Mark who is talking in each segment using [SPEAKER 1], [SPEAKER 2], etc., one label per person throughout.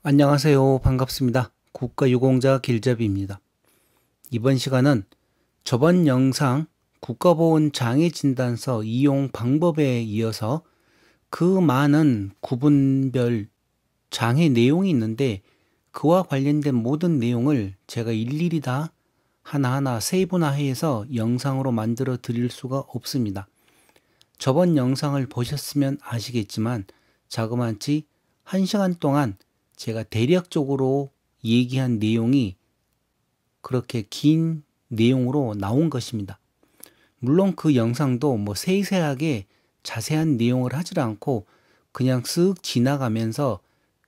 [SPEAKER 1] 안녕하세요. 반갑습니다. 국가유공자 길잡이입니다. 이번 시간은 저번 영상 국가보훈장애진단서 이용 방법에 이어서 그 많은 구분별 장애 내용이 있는데 그와 관련된 모든 내용을 제가 일일이 다 하나하나 세분화해서 영상으로 만들어 드릴 수가 없습니다. 저번 영상을 보셨으면 아시겠지만 자그마치 1시간 동안 제가 대략적으로 얘기한 내용이 그렇게 긴 내용으로 나온 것입니다. 물론 그 영상도 세세하게 자세한 내용을 하지 않고 그냥 쓱 지나가면서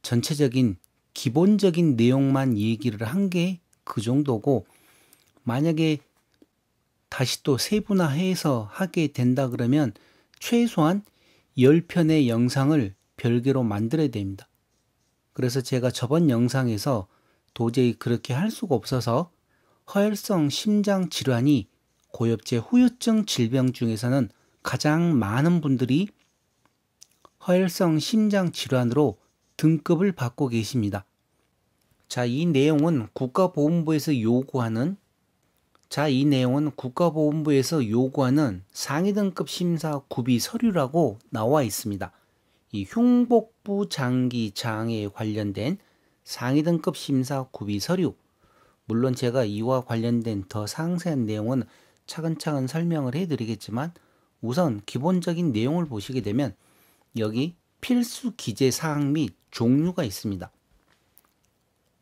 [SPEAKER 1] 전체적인 기본적인 내용만 얘기를 한 게 그 정도고, 만약에 다시 또 세분화해서 하게 된다 그러면 최소한 10편의 영상을 별개로 만들어야 됩니다. 그래서 제가 저번 영상에서 도저히 그렇게 할 수가 없어서 허혈성 심장 질환이 고엽제 후유증 질병 중에서는 가장 많은 분들이 허혈성 심장 질환으로 등급을 받고 계십니다. 자, 이 내용은 국가보훈부에서 요구하는 상위 등급 심사 구비 서류라고 나와 있습니다. 이 흉복부 장기 장애에 관련된 상위 등급 심사 구비 서류, 물론 제가 이와 관련된 더 상세한 내용은 차근차근 설명을 해드리겠지만 우선 기본적인 내용을 보시게 되면 여기 필수 기재 사항 및 종류가 있습니다.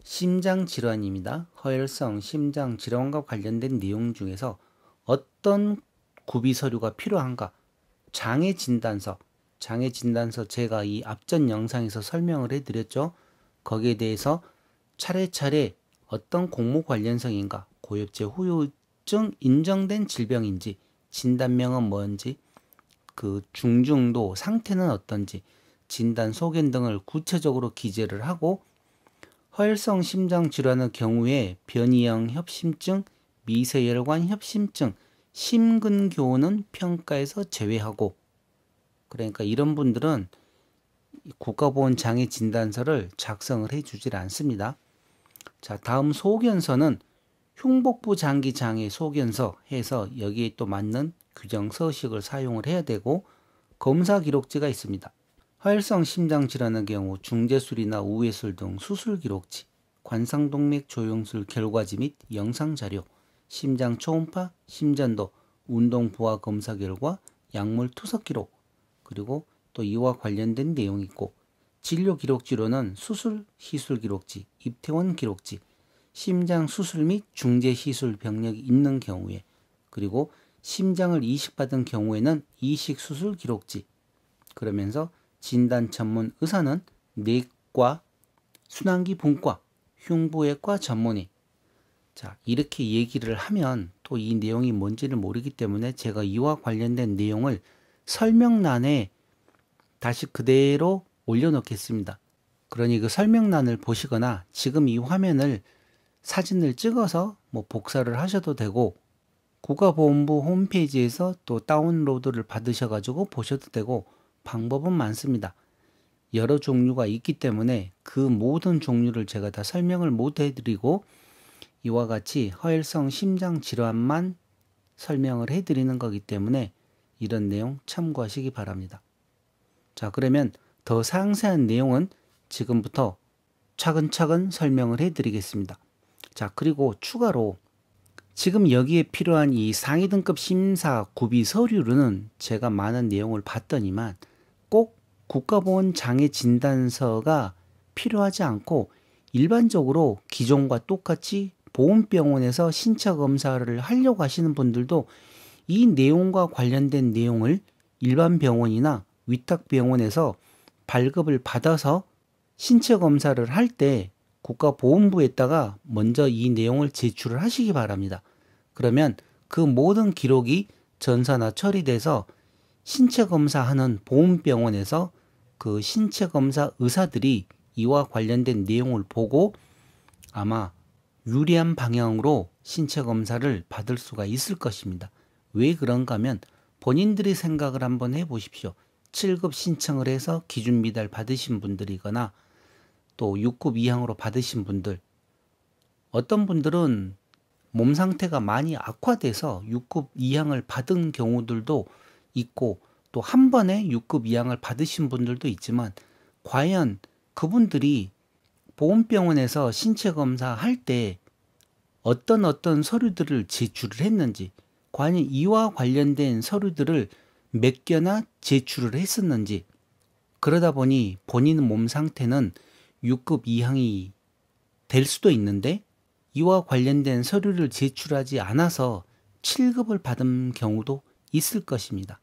[SPEAKER 1] 심장질환입니다. 허혈성 심장질환과 관련된 내용 중에서 어떤 구비 서류가 필요한가? 장애진단서 제가 이 앞전 영상에서 설명을 해드렸죠. 거기에 대해서 차례차례 어떤 공모 관련성인가, 고엽제 후유증 인정된 질병인지, 진단명은 뭔지, 그 중증도 상태는 어떤지, 진단 소견 등을 구체적으로 기재를 하고, 허혈성 심장 질환의 경우에 변이형 협심증, 미세혈관 협심증, 심근교는 평가에서 제외하고, 그러니까 이런 분들은 국가보훈장애진단서를 작성을 해주질 않습니다. 자, 다음 소견서는 흉복부 장기 장애 소견서 해서 여기에 또 맞는 규정 서식을 사용을 해야 되고, 검사 기록지가 있습니다. 허혈성 심장 질환의 경우 중재술이나 우회술 등 수술 기록지, 관상동맥 조영술 결과지 및 영상 자료, 심장 초음파, 심전도, 운동 부하 검사 결과, 약물 투석 기록, 그리고 또 이와 관련된 내용이 있고, 진료 기록지로는 수술 시술 기록지, 입퇴원 기록지, 심장 수술 및 중재 시술 병력이 있는 경우에, 그리고 심장을 이식받은 경우에는 이식 수술 기록지, 그러면서 진단 전문 의사는 내과, 순환기 분과, 흉부외과 전문의. 자, 이렇게 얘기를 하면 또 이 내용이 뭔지를 모르기 때문에 제가 이와 관련된 내용을 설명란에 다시 그대로 올려놓겠습니다. 그러니 그 설명란을 보시거나 지금 이 화면을 사진을 찍어서 복사를 하셔도 되고, 국가보훈부 홈페이지에서 또 다운로드를 받으셔가지고 보셔도 되고, 방법은 많습니다. 여러 종류가 있기 때문에 그 모든 종류를 제가 다 설명을 못 해드리고 이와 같이 허혈성 심장 질환만 설명을 해드리는 거기 때문에 이런 내용 참고하시기 바랍니다. 자, 그러면 더 상세한 내용은 지금부터 차근차근 설명을 해드리겠습니다. 자, 그리고 추가로 지금 여기에 필요한 이 상위 등급 심사 구비 서류로는 제가 많은 내용을 봤더니만 꼭 국가보훈장애진단서가 필요하지 않고 일반적으로 기존과 똑같이 보훈병원에서 신체 검사를 하려고 하시는 분들도 이 내용과 관련된 내용을 일반 병원이나 위탁병원에서 발급을 받아서 신체 검사를 할 때 국가보훈부에다가 먼저 이 내용을 제출을 하시기 바랍니다. 그러면 그 모든 기록이 전산화 처리돼서 신체 검사하는 보훈병원에서 그 신체 검사 의사들이 이와 관련된 내용을 보고 아마 유리한 방향으로 신체 검사를 받을 수가 있을 것입니다. 왜 그런가 하면 본인들이 생각을 한번 해보십시오. 7급 신청을 해서 기준 미달 받으신 분들이거나 또 6급 이항으로 받으신 분들, 어떤 분들은 몸 상태가 많이 악화돼서 6급 이항을 받은 경우들도 있고 또 한 번에 6급 이항을 받으신 분들도 있지만 과연 그분들이 보험병원에서 신체 검사할 때 어떤 서류들을 제출을 했는지, 과연 이와 관련된 서류들을 몇 개나 제출을 했었는지, 그러다 보니 본인 몸 상태는 6급 이항이 될 수도 있는데 이와 관련된 서류를 제출하지 않아서 7급을 받은 경우도 있을 것입니다.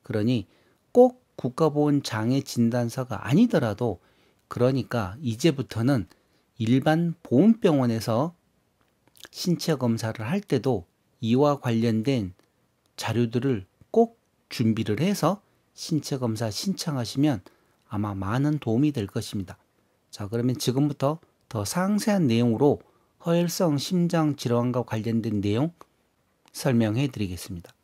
[SPEAKER 1] 그러니 꼭 국가보훈장애진단서가 아니더라도, 그러니까 이제부터는 일반 보험병원에서 신체 검사를 할 때도 이와 관련된 자료들을 꼭 준비를 해서 신체 검사 신청하시면 아마 많은 도움이 될 것입니다. 자, 그러면 지금부터 더 상세한 내용으로 허혈성 심장 질환과 관련된 내용 설명해 드리겠습니다.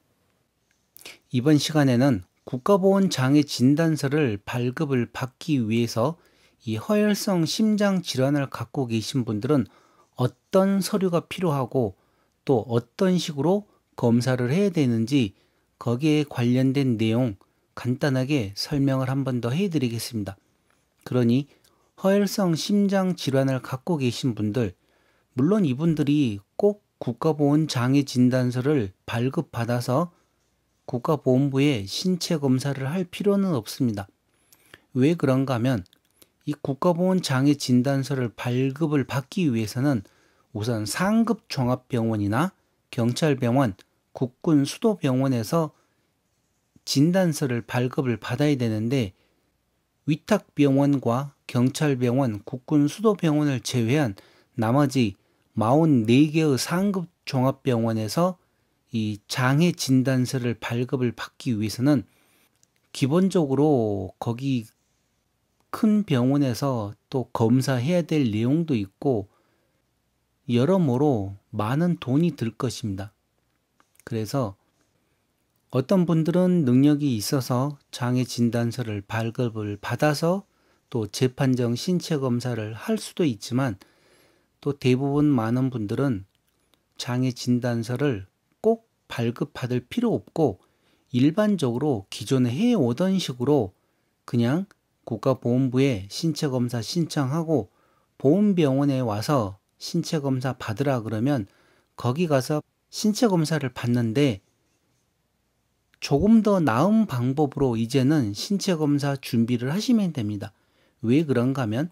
[SPEAKER 1] 이번 시간에는 국가보훈장애진단서를 발급을 받기 위해서 이 허혈성 심장 질환을 갖고 계신 분들은 어떤 서류가 필요하고 또 어떤 식으로 검사를 해야 되는지 거기에 관련된 내용 간단하게 설명을 한 번 더 해드리겠습니다. 그러니 허혈성 심장 질환을 갖고 계신 분들, 물론 이분들이 꼭 국가보훈장애진단서를 발급받아서 국가보훈부에 신체 검사를 할 필요는 없습니다. 왜 그런가 하면 이 국가보훈장애진단서를 발급을 받기 위해서는 우선 상급 종합병원이나 경찰병원, 국군수도병원에서 진단서를 발급을 받아야 되는데 위탁병원과 경찰병원, 국군수도병원을 제외한 나머지 44개의 상급 종합병원에서 이 장애 진단서를 발급을 받기 위해서는 기본적으로 거기 큰 병원에서 또 검사해야 될 내용도 있고 여러모로 많은 돈이 들 것입니다. 그래서 어떤 분들은 능력이 있어서 장애 진단서를 발급을 받아서 또 재판정 신체 검사를 할 수도 있지만 또 대부분 많은 분들은 장애 진단서를 꼭 발급받을 필요 없고 일반적으로 기존에 해오던 식으로 그냥 국가보훈부에 신체검사 신청하고 보훈병원에 와서 신체검사 받으라 그러면 거기 가서 신체검사를 받는데 조금 더 나은 방법으로 이제는 신체검사 준비를 하시면 됩니다. 왜 그런가 하면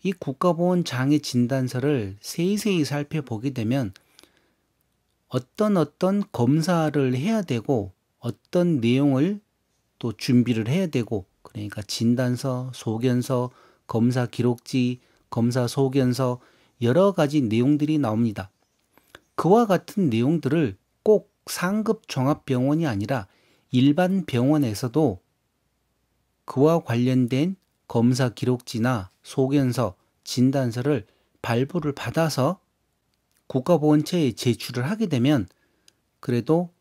[SPEAKER 1] 이 국가보훈장애진단서를 세세히 살펴보게 되면 어떤 검사를 해야 되고 어떤 내용을 또 준비를 해야 되고, 그러니까 진단서, 소견서, 검사 기록지, 검사 소견서 여러 가지 내용들이 나옵니다. 그와 같은 내용들을 꼭 상급 종합병원이 아니라 일반 병원에서도 그와 관련된 검사 기록지나 소견서, 진단서를 발부를 받아서 국가보훈처에 제출을 하게 되면 그래도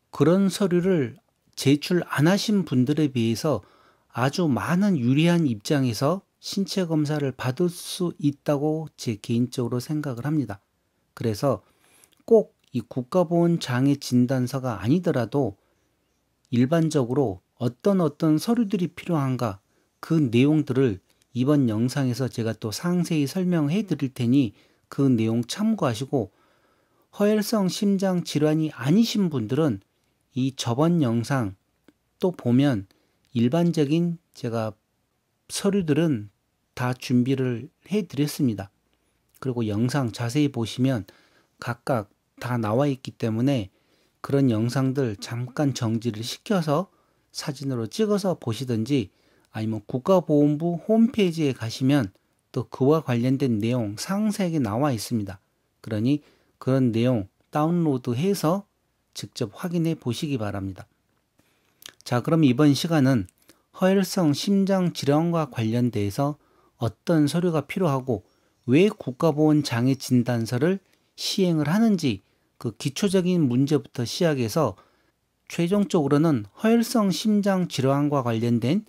[SPEAKER 1] 그런 서류를 제출 안 하신 분들에 비해서 아주 많은 유리한 입장에서 신체 검사를 받을 수 있다고 제 개인적으로 생각을 합니다. 그래서 꼭 이 국가보훈장애진단서가 아니더라도 일반적으로 어떤 서류들이 필요한가, 그 내용들을 이번 영상에서 제가 또 상세히 설명해 드릴 테니 그 내용 참고하시고, 허혈성 심장 질환이 아니신 분들은 이 저번 영상 또 보면 일반적인 제가 서류들은 다 준비를 해 드렸습니다. 그리고 영상 자세히 보시면 각각 다 나와 있기 때문에 그런 영상들 잠깐 정지를 시켜서 사진으로 찍어서 보시든지 아니면 국가보훈부 홈페이지에 가시면 또 그와 관련된 내용 상세하게 나와 있습니다. 그러니 그런 내용 다운로드해서 직접 확인해 보시기 바랍니다. 자, 그럼 이번 시간은 허혈성 심장 질환과 관련돼서 어떤 서류가 필요하고 왜 국가보훈장애진단서를 시행을 하는지 그 기초적인 문제부터 시작해서 최종적으로는 허혈성 심장 질환과 관련된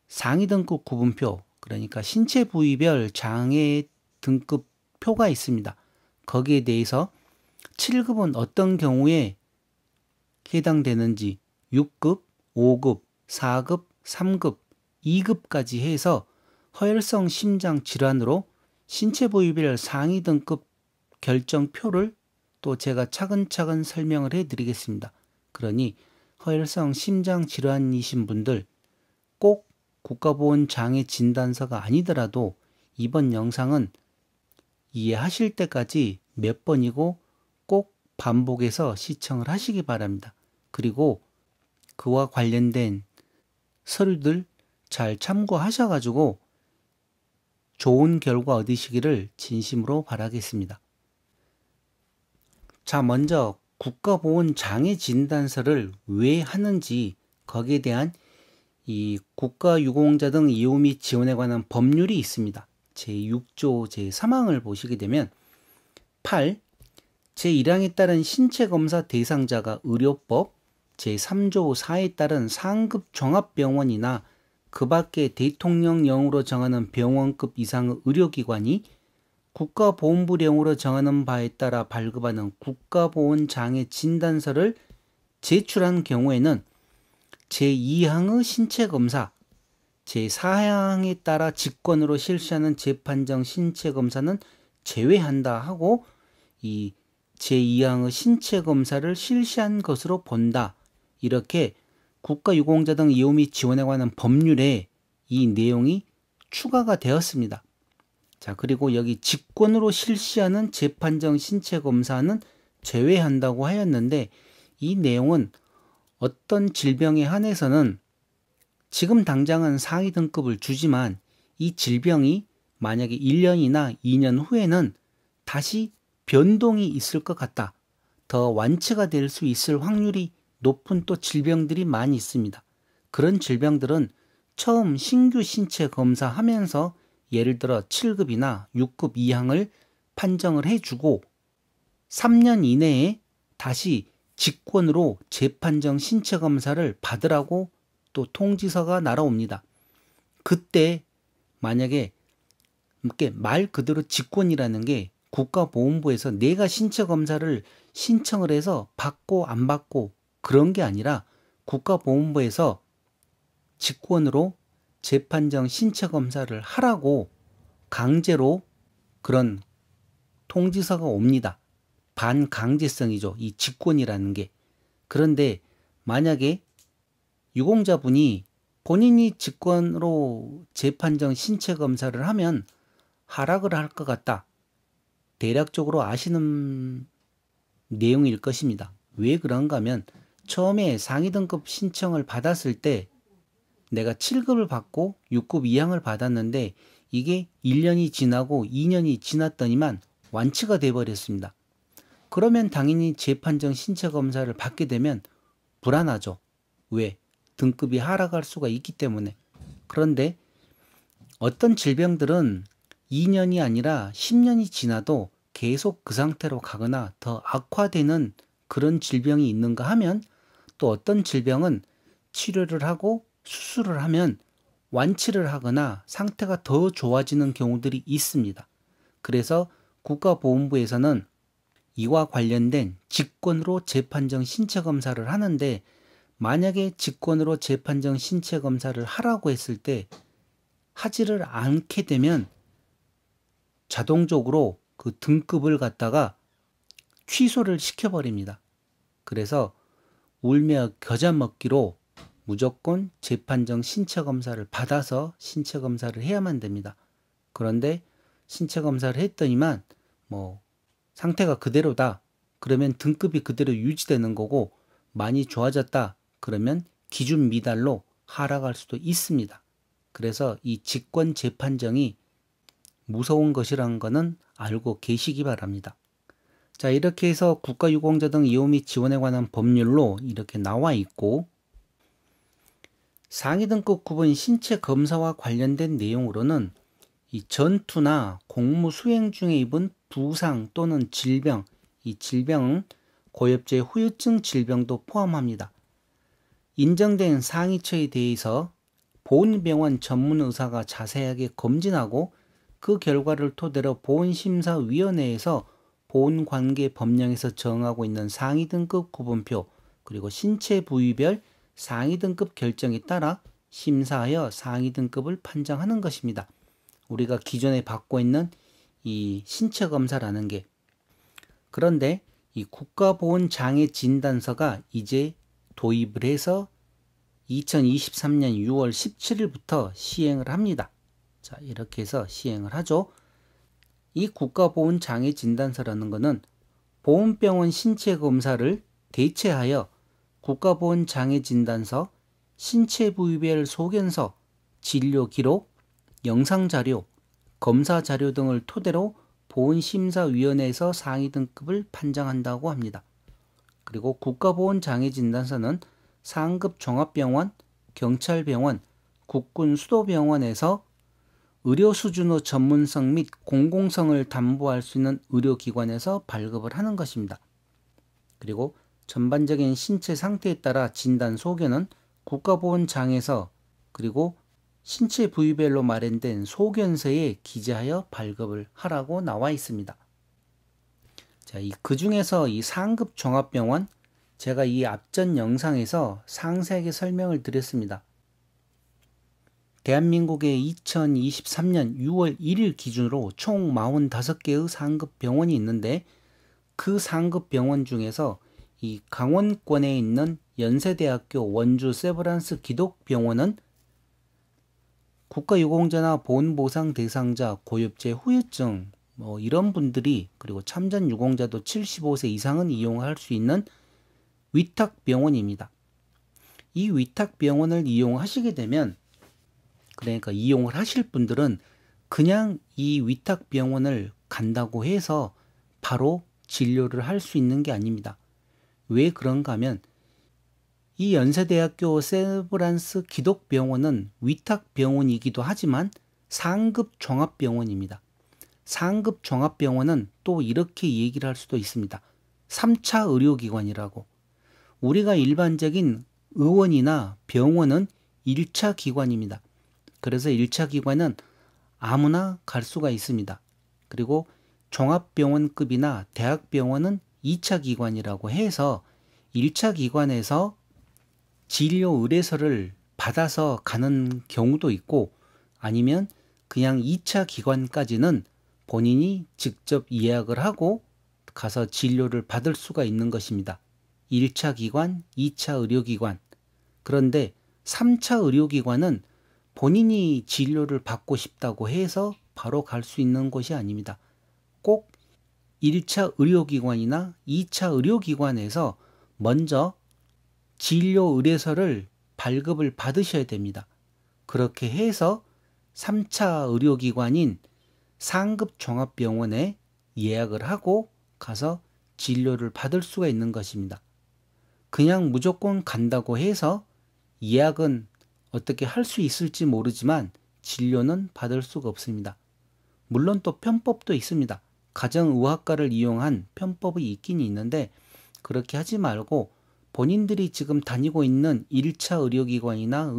[SPEAKER 1] 상위 등급 구분표, 그러니까 신체 부위별 장애 등급표가 있습니다. 거기에 대해서 7급은 어떤 경우에 해당되는지 6급, 5급, 4급, 3급, 2급까지 해서 허혈성 심장 질환으로 신체 부위별 상위 등급 결정표를 또 제가 차근차근 설명을 해 드리겠습니다. 그러니 허혈성 심장 질환이신 분들 꼭 국가보훈장애 진단서가 아니더라도 이번 영상은 이해하실 때까지 몇 번이고 꼭 반복해서 시청을 하시기 바랍니다. 그리고 그와 관련된 서류들 잘 참고하셔가지고 좋은 결과 얻으시기를 진심으로 바라겠습니다. 자, 먼저 국가보훈장애진단서를 왜 하는지 거기에 대한 이 국가유공자 등 이용 및 지원에 관한 법률이 있습니다. 제6조 제3항을 보시게 되면 8. 제1항에 따른 신체검사 대상자가 의료법, 제3조 4에 따른 상급 종합병원이나 그 밖에 대통령령으로 정하는 병원급 이상의 의료기관이 국가보훈부령으로 정하는 바에 따라 발급하는 국가보훈장애 진단서를 제출한 경우에는 제2항의 신체검사, 제4항에 따라 직권으로 실시하는 재판정 신체검사는 제외한다 하고 이 제2항의 신체검사를 실시한 것으로 본다. 이렇게 국가유공자 등 이용 및 지원에 관한 법률에 이 내용이 추가가 되었습니다. 자, 그리고 여기 직권으로 실시하는 재판정 신체검사는 제외한다고 하였는데 이 내용은 어떤 질병에 한해서는 지금 당장은 상위 등급을 주지만 이 질병이 만약에 1년이나 2년 후에는 다시 변동이 있을 것 같다. 더 완치가 될 수 있을 확률이 높은 또 질병들이 많이 있습니다. 그런 질병들은 처음 신규 신체 검사하면서 예를 들어 7급이나 6급 이항을 판정을 해주고 3년 이내에 다시 직권으로 재판정 신체 검사를 받으라고 또 통지서가 날아옵니다. 그때 만약에 이렇게 말 그대로 직권이라는 게 국가보훈부에서 내가 신체 검사를 신청을 해서 받고 안 받고 그런 게 아니라 국가보훈부에서 직권으로 재판정 신체 검사를 하라고 강제로 그런 통지서가 옵니다. 반강제성이죠. 이 직권이라는 게. 그런데 만약에 유공자분이 본인이 직권으로 재판정 신체 검사를 하면 하락을 할 것 같다. 대략적으로 아시는 내용일 것입니다. 왜 그런가 하면 처음에 상위 등급 신청을 받았을 때 내가 7급을 받고 6급 이항을 받았는데 이게 1년이 지나고 2년이 지났더니만 완치가 돼버렸습니다. 그러면 당연히 재판정 신체 검사를 받게 되면 불안하죠. 왜? 등급이 하락할 수가 있기 때문에. 그런데 어떤 질병들은 2년이 아니라 10년이 지나도 계속 그 상태로 가거나 더 악화되는 그런 질병이 있는가 하면 또 어떤 질병은 치료를 하고 수술을 하면 완치를 하거나 상태가 더 좋아지는 경우들이 있습니다. 그래서 국가보훈부에서는 이와 관련된 직권으로 재판정 신체검사를 하는데 만약에 직권으로 재판정 신체검사를 하라고 했을 때 하지를 않게 되면 자동적으로 그 등급을 갖다가 취소를 시켜버립니다. 그래서 울며 겨자 먹기로 무조건 재판정 신체검사를 받아서 신체검사를 해야만 됩니다. 그런데 신체검사를 했더니만 뭐 상태가 그대로다. 그러면 등급이 그대로 유지되는 거고 많이 좋아졌다. 그러면 기준 미달로 하락할 수도 있습니다. 그래서 이 직권 재판정이 무서운 것이라는 것은 알고 계시기 바랍니다. 자, 이렇게 해서 국가유공자 등 이용 및 지원에 관한 법률로 이렇게 나와 있고 상위 등급 구분 신체 검사와 관련된 내용으로는 이 전투나 공무 수행 중에 입은 부상 또는 질병, 이 질병은 고엽제 후유증 질병도 포함합니다. 인정된 상위처에 대해서 보훈병원 전문 의사가 자세하게 검진하고 그 결과를 토대로 보훈심사위원회에서 보훈관계법령에서 정하고 있는 상위 등급 구분표 그리고 신체 부위별 상위 등급 결정에 따라 심사하여 상위 등급을 판정하는 것입니다. 우리가 기존에 받고 있는 이 신체 검사라는 게. 그런데 이 국가보훈장애진단서가 이제 도입을 해서 2023년 6월 17일부터 시행을 합니다. 자, 이렇게 해서 시행을 하죠. 이 국가보훈장애진단서라는 것은 보훈병원 신체검사를 대체하여 국가보훈장애진단서, 신체부위별 소견서, 진료기록, 영상자료, 검사자료 등을 토대로 보훈심사위원회에서 상위 등급을 판정한다고 합니다. 그리고 국가보훈장애진단서는 상급 종합병원, 경찰병원, 국군수도병원에서 의료 수준의 전문성 및 공공성을 담보할 수 있는 의료기관에서 발급을 하는 것입니다. 그리고 전반적인 신체 상태에 따라 진단 소견은 국가보훈장에서 그리고 신체 부위별로 마련된 소견서에 기재하여 발급을 하라고 나와 있습니다. 자, 그 중에서 이 상급 종합병원, 제가 이 앞전 영상에서 상세하게 설명을 드렸습니다. 대한민국의 2023년 6월 1일 기준으로 총 45개의 상급 병원이 있는데 그 상급 병원 중에서 이 강원권에 있는 연세대학교 원주 세브란스 기독병원은 국가유공자나 보훈보상 대상자, 고엽제, 후유증 이런 분들이 그리고 참전 유공자도 75세 이상은 이용할 수 있는 위탁병원입니다. 이 위탁병원을 이용하시게 되면 그러니까 이용을 하실 분들은 그냥 이 위탁병원을 간다고 해서 바로 진료를 할 수 있는 게 아닙니다. 왜 그런가 하면 이 연세대학교 세브란스 기독병원은 위탁병원이기도 하지만 상급 종합병원입니다. 상급 종합병원은 또 이렇게 얘기를 할 수도 있습니다. 3차 의료기관이라고. 우리가 일반적인 의원이나 병원은 1차 기관입니다. 그래서 1차 기관은 아무나 갈 수가 있습니다. 그리고 종합병원급이나 대학병원은 2차 기관이라고 해서 1차 기관에서 진료 의뢰서를 받아서 가는 경우도 있고 아니면 그냥 2차 기관까지는 본인이 직접 예약을 하고 가서 진료를 받을 수가 있는 것입니다. 1차 기관, 2차 의료기관. 그런데 3차 의료기관은 본인이 진료를 받고 싶다고 해서 바로 갈 수 있는 곳이 아닙니다. 꼭 1차 의료기관이나 2차 의료기관에서 먼저 진료 의뢰서를 발급을 받으셔야 됩니다. 그렇게 해서 3차 의료기관인 상급 종합병원에 예약을 하고 가서 진료를 받을 수가 있는 것입니다. 그냥 무조건 간다고 해서 예약은 어떻게 할 수 있을지 모르지만 진료는 받을 수가 없습니다. 물론 또 편법도 있습니다. 가정의학과를 이용한 편법이 있긴 있는데 그렇게 하지 말고 본인들이 지금 다니고 있는 1차 의료기관이나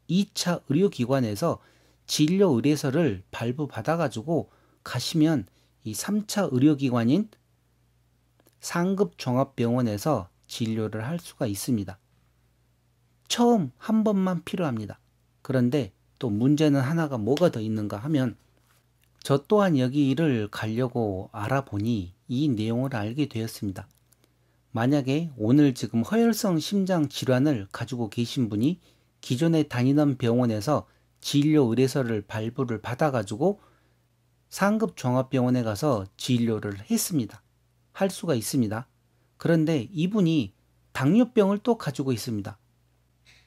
[SPEAKER 1] 2차 의료기관에서 진료 의뢰서를 발부받아가지고 가시면 이 3차 의료기관인 상급 종합병원에서 진료를 할 수가 있습니다. 처음 한 번만 필요합니다. 그런데 또 문제는 하나가 뭐가 더 있는가 하면 저 또한 여기를 가려고 알아보니 이 내용을 알게 되었습니다. 만약에 오늘 지금 허혈성 심장 질환을 가지고 계신 분이 기존에 다니던 병원에서 진료 의뢰서를 발부를 받아가지고 상급 종합병원에 가서 진료를 했습니다. 할 수가 있습니다. 그런데 이분이 당뇨병을 또 가지고 있습니다.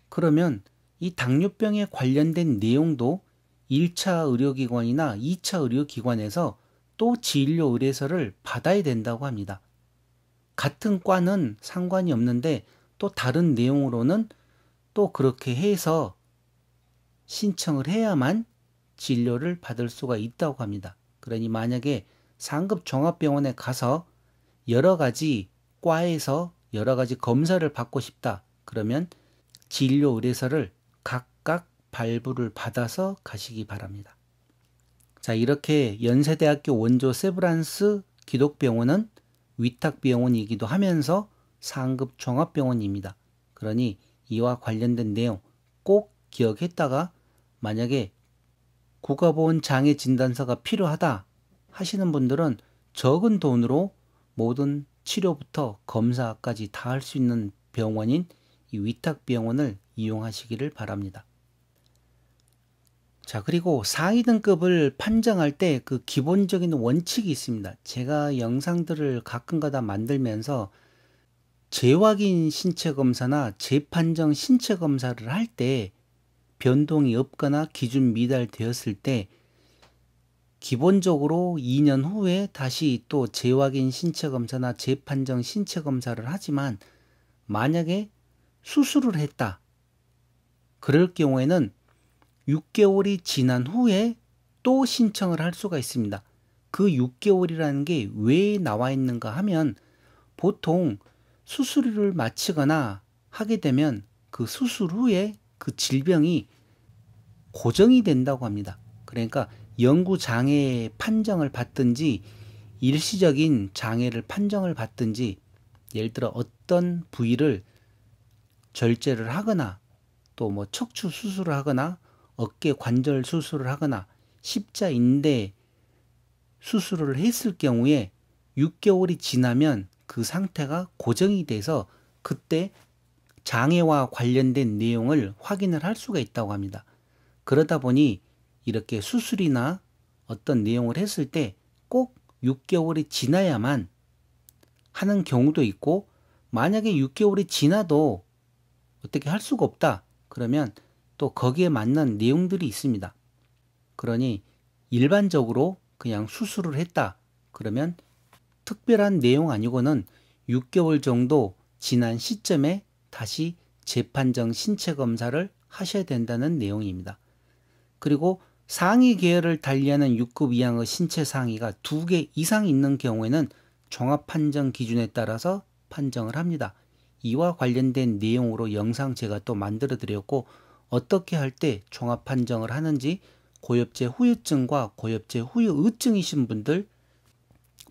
[SPEAKER 1] 그러면 이 당뇨병에 관련된 내용도 1차 의료기관이나 2차 의료기관에서 또 진료 의뢰서를 받아야 된다고 합니다. 같은 과는 상관이 없는데 또 다른 내용으로는 또 그렇게 해서 신청을 해야만 진료를 받을 수가 있다고 합니다. 그러니 만약에 상급 종합병원에 가서 여러 가지 과에서 여러 가지 검사를 받고 싶다. 그러면 진료 의뢰서를 각각 발부를 받아서 가시기 바랍니다. 자, 이렇게 연세대학교 원조 세브란스 기독병원은 위탁병원이기도 하면서 상급 종합병원입니다. 그러니 이와 관련된 내용 꼭 기억했다가 만약에 국가보건 장애 진단서가 필요하다 하시는 분들은 적은 돈으로 모든 치료부터 검사까지 다 할 수 있는 병원인 이 위탁병원을 이용하시기를 바랍니다. 자, 그리고 상위 등급을 판정할 때 그 기본적인 원칙이 있습니다. 제가 영상들을 가끔가다 만들면서 재확인 신체검사나 재판정 신체검사를 할 때 변동이 없거나 기준 미달되었을 때 기본적으로 2년 후에 다시 또 재확인 신체검사나 재판정 신체검사를 하지만 만약에 수술을 했다. 그럴 경우에는 6개월이 지난 후에 또 신청을 할 수가 있습니다. 그 6개월이라는 게 왜 나와 있는가 하면 보통 수술을 마치거나 하게 되면 그 수술 후에 그 질병이 고정이 된다고 합니다. 그러니까 영구 장애 판정을 받든지 일시적인 장애를 판정을 받든지 예를 들어 어떤 부위를 절제를 하거나 또 뭐 척추 수술을 하거나 어깨 관절 수술을 하거나 십자 인대 수술을 했을 경우에 6개월이 지나면 그 상태가 고정이 돼서 그때 장애와 관련된 내용을 확인을 할 수가 있다고 합니다. 그러다 보니 이렇게 수술이나 어떤 내용을 했을 때 꼭 6개월이 지나야만 하는 경우도 있고 만약에 6개월이 지나도 어떻게 할 수가 없다. 그러면 또 거기에 맞는 내용들이 있습니다. 그러니 일반적으로 그냥 수술을 했다. 그러면 특별한 내용 아니고는 6개월 정도 지난 시점에 다시 재판정 신체 검사를 하셔야 된다는 내용입니다. 그리고 상위 계열을 달리하는 6급 이상의 신체 상위가 2개 이상 있는 경우에는 종합 판정 기준에 따라서 판정을 합니다. 이와 관련된 내용으로 영상 제가 또 만들어 드렸고 어떻게 할 때 종합 판정을 하는지 고엽제 후유증과 고엽제 후유의증이신 분들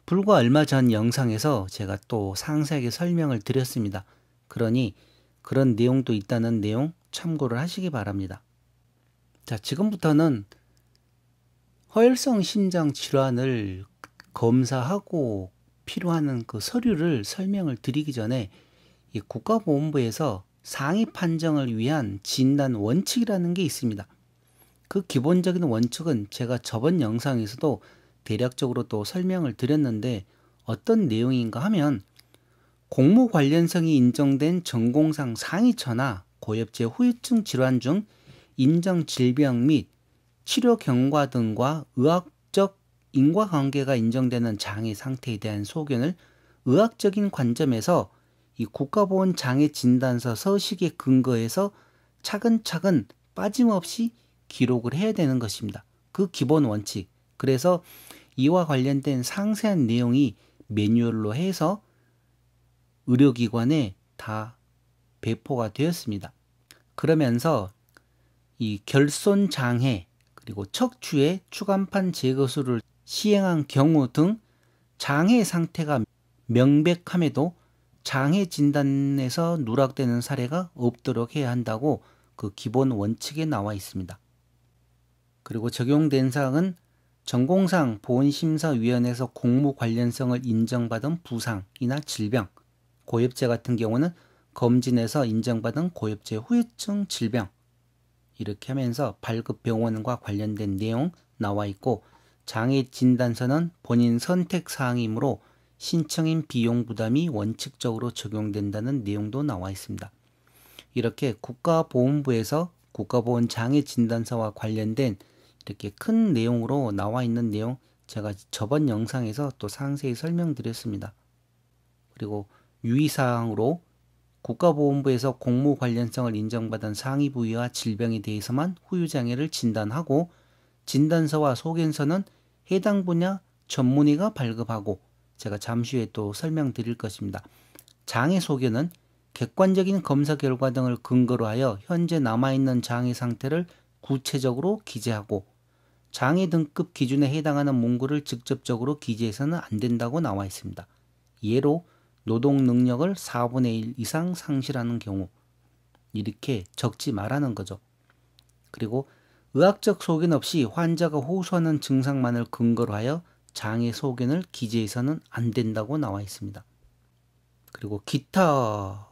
[SPEAKER 1] 불과 얼마 전 영상에서 제가 또 상세하게 설명을 드렸습니다. 그러니 그런 내용도 있다는 내용 참고를 하시기 바랍니다. 자, 지금부터는 허혈성 심장 질환을 검사하고 필요한 그 서류를 설명을 드리기 전에 이 국가보건부에서 상위 판정을 위한 진단 원칙이라는 게 있습니다. 그 기본적인 원칙은 제가 저번 영상에서도 대략적으로 또 설명을 드렸는데 어떤 내용인가 하면 공무 관련성이 인정된 전공상 상위처나 고엽제 후유증 질환 중 인정 질병 및 치료 경과 등과 의학적 인과관계가 인정되는 장애 상태에 대한 소견을 의학적인 관점에서 이 국가보건 장애 진단서 서식에 근거해서 차근차근 빠짐없이 기록을 해야 되는 것입니다. 그 기본 원칙. 그래서 이와 관련된 상세한 내용이 매뉴얼로 해서 의료기관에 다 배포가 되었습니다. 그러면서 이 결손 장애 그리고 척추의 추간판 제거술을 시행한 경우 등 장애 상태가 명백함에도 장애 진단에서 누락되는 사례가 없도록 해야 한다고 그 기본 원칙에 나와 있습니다. 그리고 적용된 사항은 전공상 보건심사위원회에서 공무 관련성을 인정받은 부상이나 질병, 고엽제 같은 경우는 검진에서 인정받은 고엽제 후유증 질병 이렇게 하면서 발급 병원과 관련된 내용 나와 있고 장애 진단서는 본인 선택 사항이므로 신청인 비용 부담이 원칙적으로 적용된다는 내용도 나와 있습니다. 이렇게 국가보건부에서 국가보건 장애 진단서와 관련된 이렇게 큰 내용으로 나와 있는 내용 제가 저번 영상에서 또 상세히 설명드렸습니다. 그리고 유의사항으로 국가보건부에서 공무 관련성을 인정받은 상위 부위와 질병에 대해서만 후유장애를 진단하고 진단서와 소견서는 해당 분야 전문의가 발급하고 제가 잠시 후에 또 설명드릴 것입니다. 장애 소견은 객관적인 검사 결과 등을 근거로 하여 현재 남아있는 장애 상태를 구체적으로 기재하고 장애 등급 기준에 해당하는 문구를 직접적으로 기재해서는 안 된다고 나와 있습니다. 예로 노동 능력을 4분의 1 이상 상실하는 경우 이렇게 적지 말라는 거죠. 그리고 의학적 소견 없이 환자가 호소하는 증상만을 근거로 하여 장애 소견을 기재해서는 안 된다고 나와 있습니다. 그리고 기타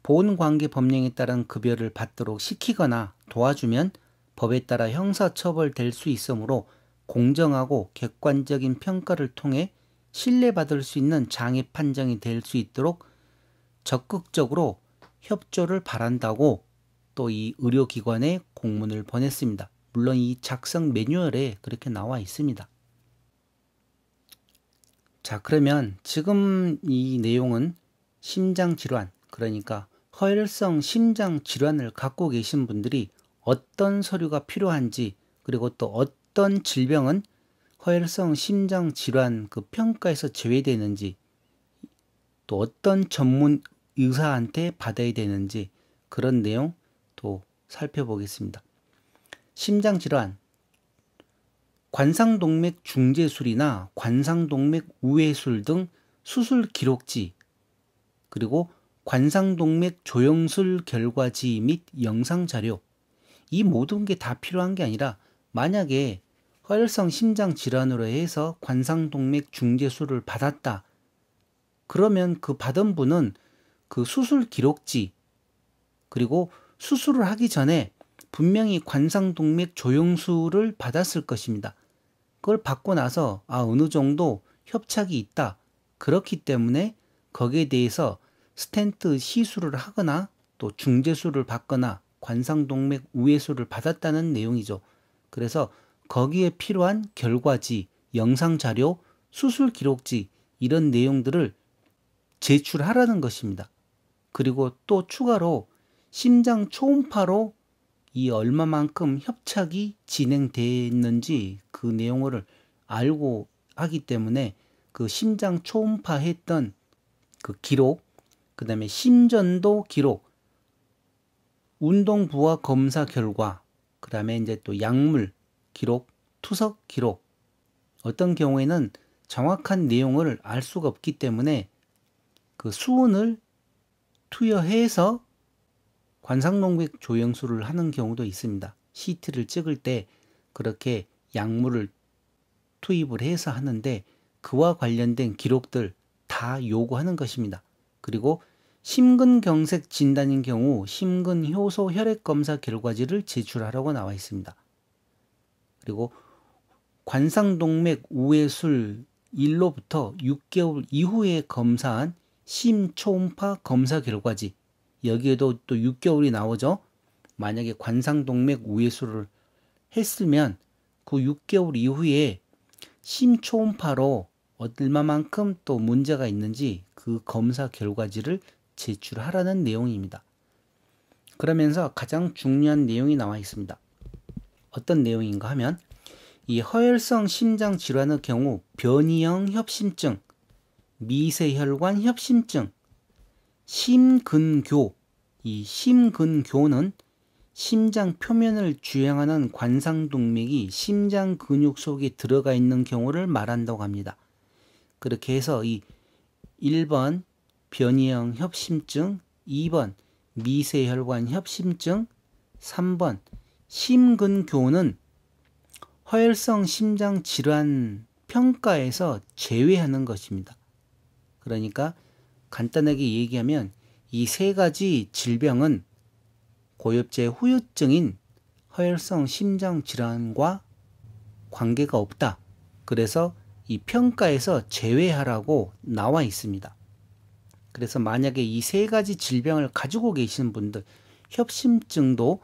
[SPEAKER 1] 보훈관계 법령에 따른 급여를 받도록 시키거나 도와주면 법에 따라 형사처벌될 수 있으므로 공정하고 객관적인 평가를 통해 신뢰받을 수 있는 장애 판정이 될 수 있도록 적극적으로 협조를 바란다고 또 이 의료기관에 공문을 보냈습니다. 물론 이 작성 매뉴얼에 그렇게 나와 있습니다. 자, 그러면 지금 이 내용은 심장질환, 그러니까 허혈성 심장질환을 갖고 계신 분들이 어떤 서류가 필요한지, 그리고 또 어떤 질병은 허혈성 심장질환 그 평가에서 제외되는지, 또 어떤 전문 의사한테 받아야 되는지 그런 내용 또 살펴보겠습니다. 심장질환, 관상동맥 중재술이나 관상동맥 우회술 등 수술 기록지, 그리고 관상동맥 조영술 결과지 및 영상자료, 이 모든 게 다 필요한 게 아니라 만약에 허혈성 심장질환으로 해서 관상동맥 중재술을 받았다. 그러면 그 받은 분은 그 수술 기록지, 그리고 수술을 하기 전에 분명히 관상동맥 조영술을 받았을 것입니다. 그걸 받고 나서 어느 정도 협착이 있다. 그렇기 때문에 거기에 대해서 스텐트 시술을 하거나 또 중재술을 받거나 관상동맥 우회술을 받았다는 내용이죠. 그래서 거기에 필요한 결과지, 영상자료, 수술 기록지 이런 내용들을 제출하라는 것입니다. 그리고 또 추가로 심장 초음파로 이 얼마만큼 협착이 진행됐는지 그 내용을 알고 하기 때문에 그 심장 초음파 했던 그 기록, 그 다음에 심전도 기록, 운동부하 검사 결과, 그 다음에 이제 또 약물 기록, 투석 기록, 어떤 경우에는 정확한 내용을 알 수가 없기 때문에 그 수은을 투여해서 관상동맥 조영술을 하는 경우도 있습니다. CT를 찍을 때 그렇게 약물을 투입을 해서 하는데 그와 관련된 기록들 다 요구하는 것입니다. 그리고 심근경색 진단인 경우 심근효소 혈액검사 결과지를 제출하라고 나와 있습니다. 그리고 관상동맥 우회술 1로부터 6개월 이후에 검사한 심초음파 검사 결과지, 여기에도 또 6개월이 나오죠. 만약에 관상동맥 우회술을 했으면 그 6개월 이후에 심초음파로 얼마만큼 또 문제가 있는지 그 검사 결과지를 제출하라는 내용입니다. 그러면서 가장 중요한 내용이 나와 있습니다. 어떤 내용인가 하면 이 허혈성 심장 질환의 경우 변이형 협심증, 미세혈관 협심증, 심근교, 이 심근교는 심장 표면을 주행하는 관상동맥이 심장 근육 속에 들어가 있는 경우를 말한다고 합니다. 그렇게 해서 이 1번 변이형 협심증, 2번 미세혈관 협심증, 3번 심근교는 허혈성 심장 질환 평가에서 제외하는 것입니다. 그러니까 간단하게 얘기하면 이 세 가지 질병은 고엽제 후유증인 허혈성 심장 질환과 관계가 없다. 그래서 이 평가에서 제외하라고 나와 있습니다. 그래서 만약에 이 세 가지 질병을 가지고 계신 분들, 협심증도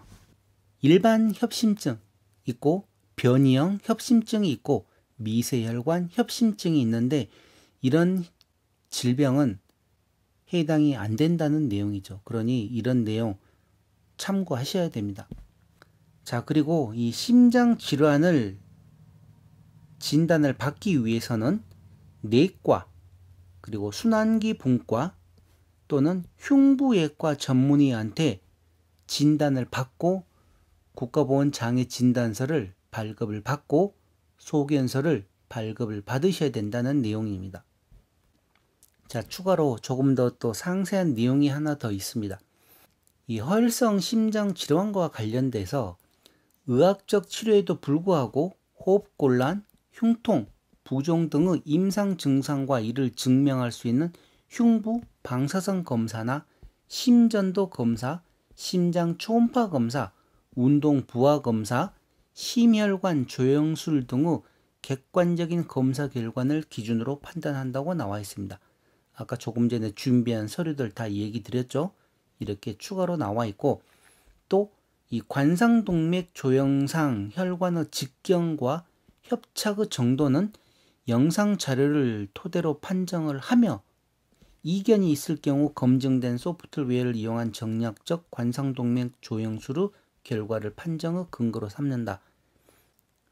[SPEAKER 1] 일반 협심증 있고 변이형 협심증이 있고 미세혈관 협심증이 있는데 이런 질병은 해당이 안 된다는 내용이죠. 그러니 이런 내용 참고하셔야 됩니다. 자, 그리고 이 심장 질환을 진단을 받기 위해서는 내과, 그리고 순환기 분과 또는 흉부외과 전문의한테 진단을 받고 국가보건장애진단서를 발급을 받고 소견서를 발급을 받으셔야 된다는 내용입니다. 자, 추가로 조금 더 또 상세한 내용이 하나 더 있습니다. 이 허혈성 심장 질환과 관련돼서 의학적 치료에도 불구하고 호흡곤란, 흉통, 부종 등의 임상 증상과 이를 증명할 수 있는 흉부 방사선 검사나 심전도 검사, 심장 초음파 검사, 운동 부하 검사, 심혈관 조영술 등의 객관적인 검사 결과를 기준으로 판단한다고 나와 있습니다. 아까 조금 전에 준비한 서류들 다 얘기 드렸죠? 이렇게 추가로 나와 있고, 또 이 관상동맥 조영상 혈관의 직경과 협착의 정도는 영상 자료를 토대로 판정을 하며 이견이 있을 경우 검증된 소프트웨어를 이용한 정략적 관상동맥 조영술의 결과를 판정의 근거로 삼는다.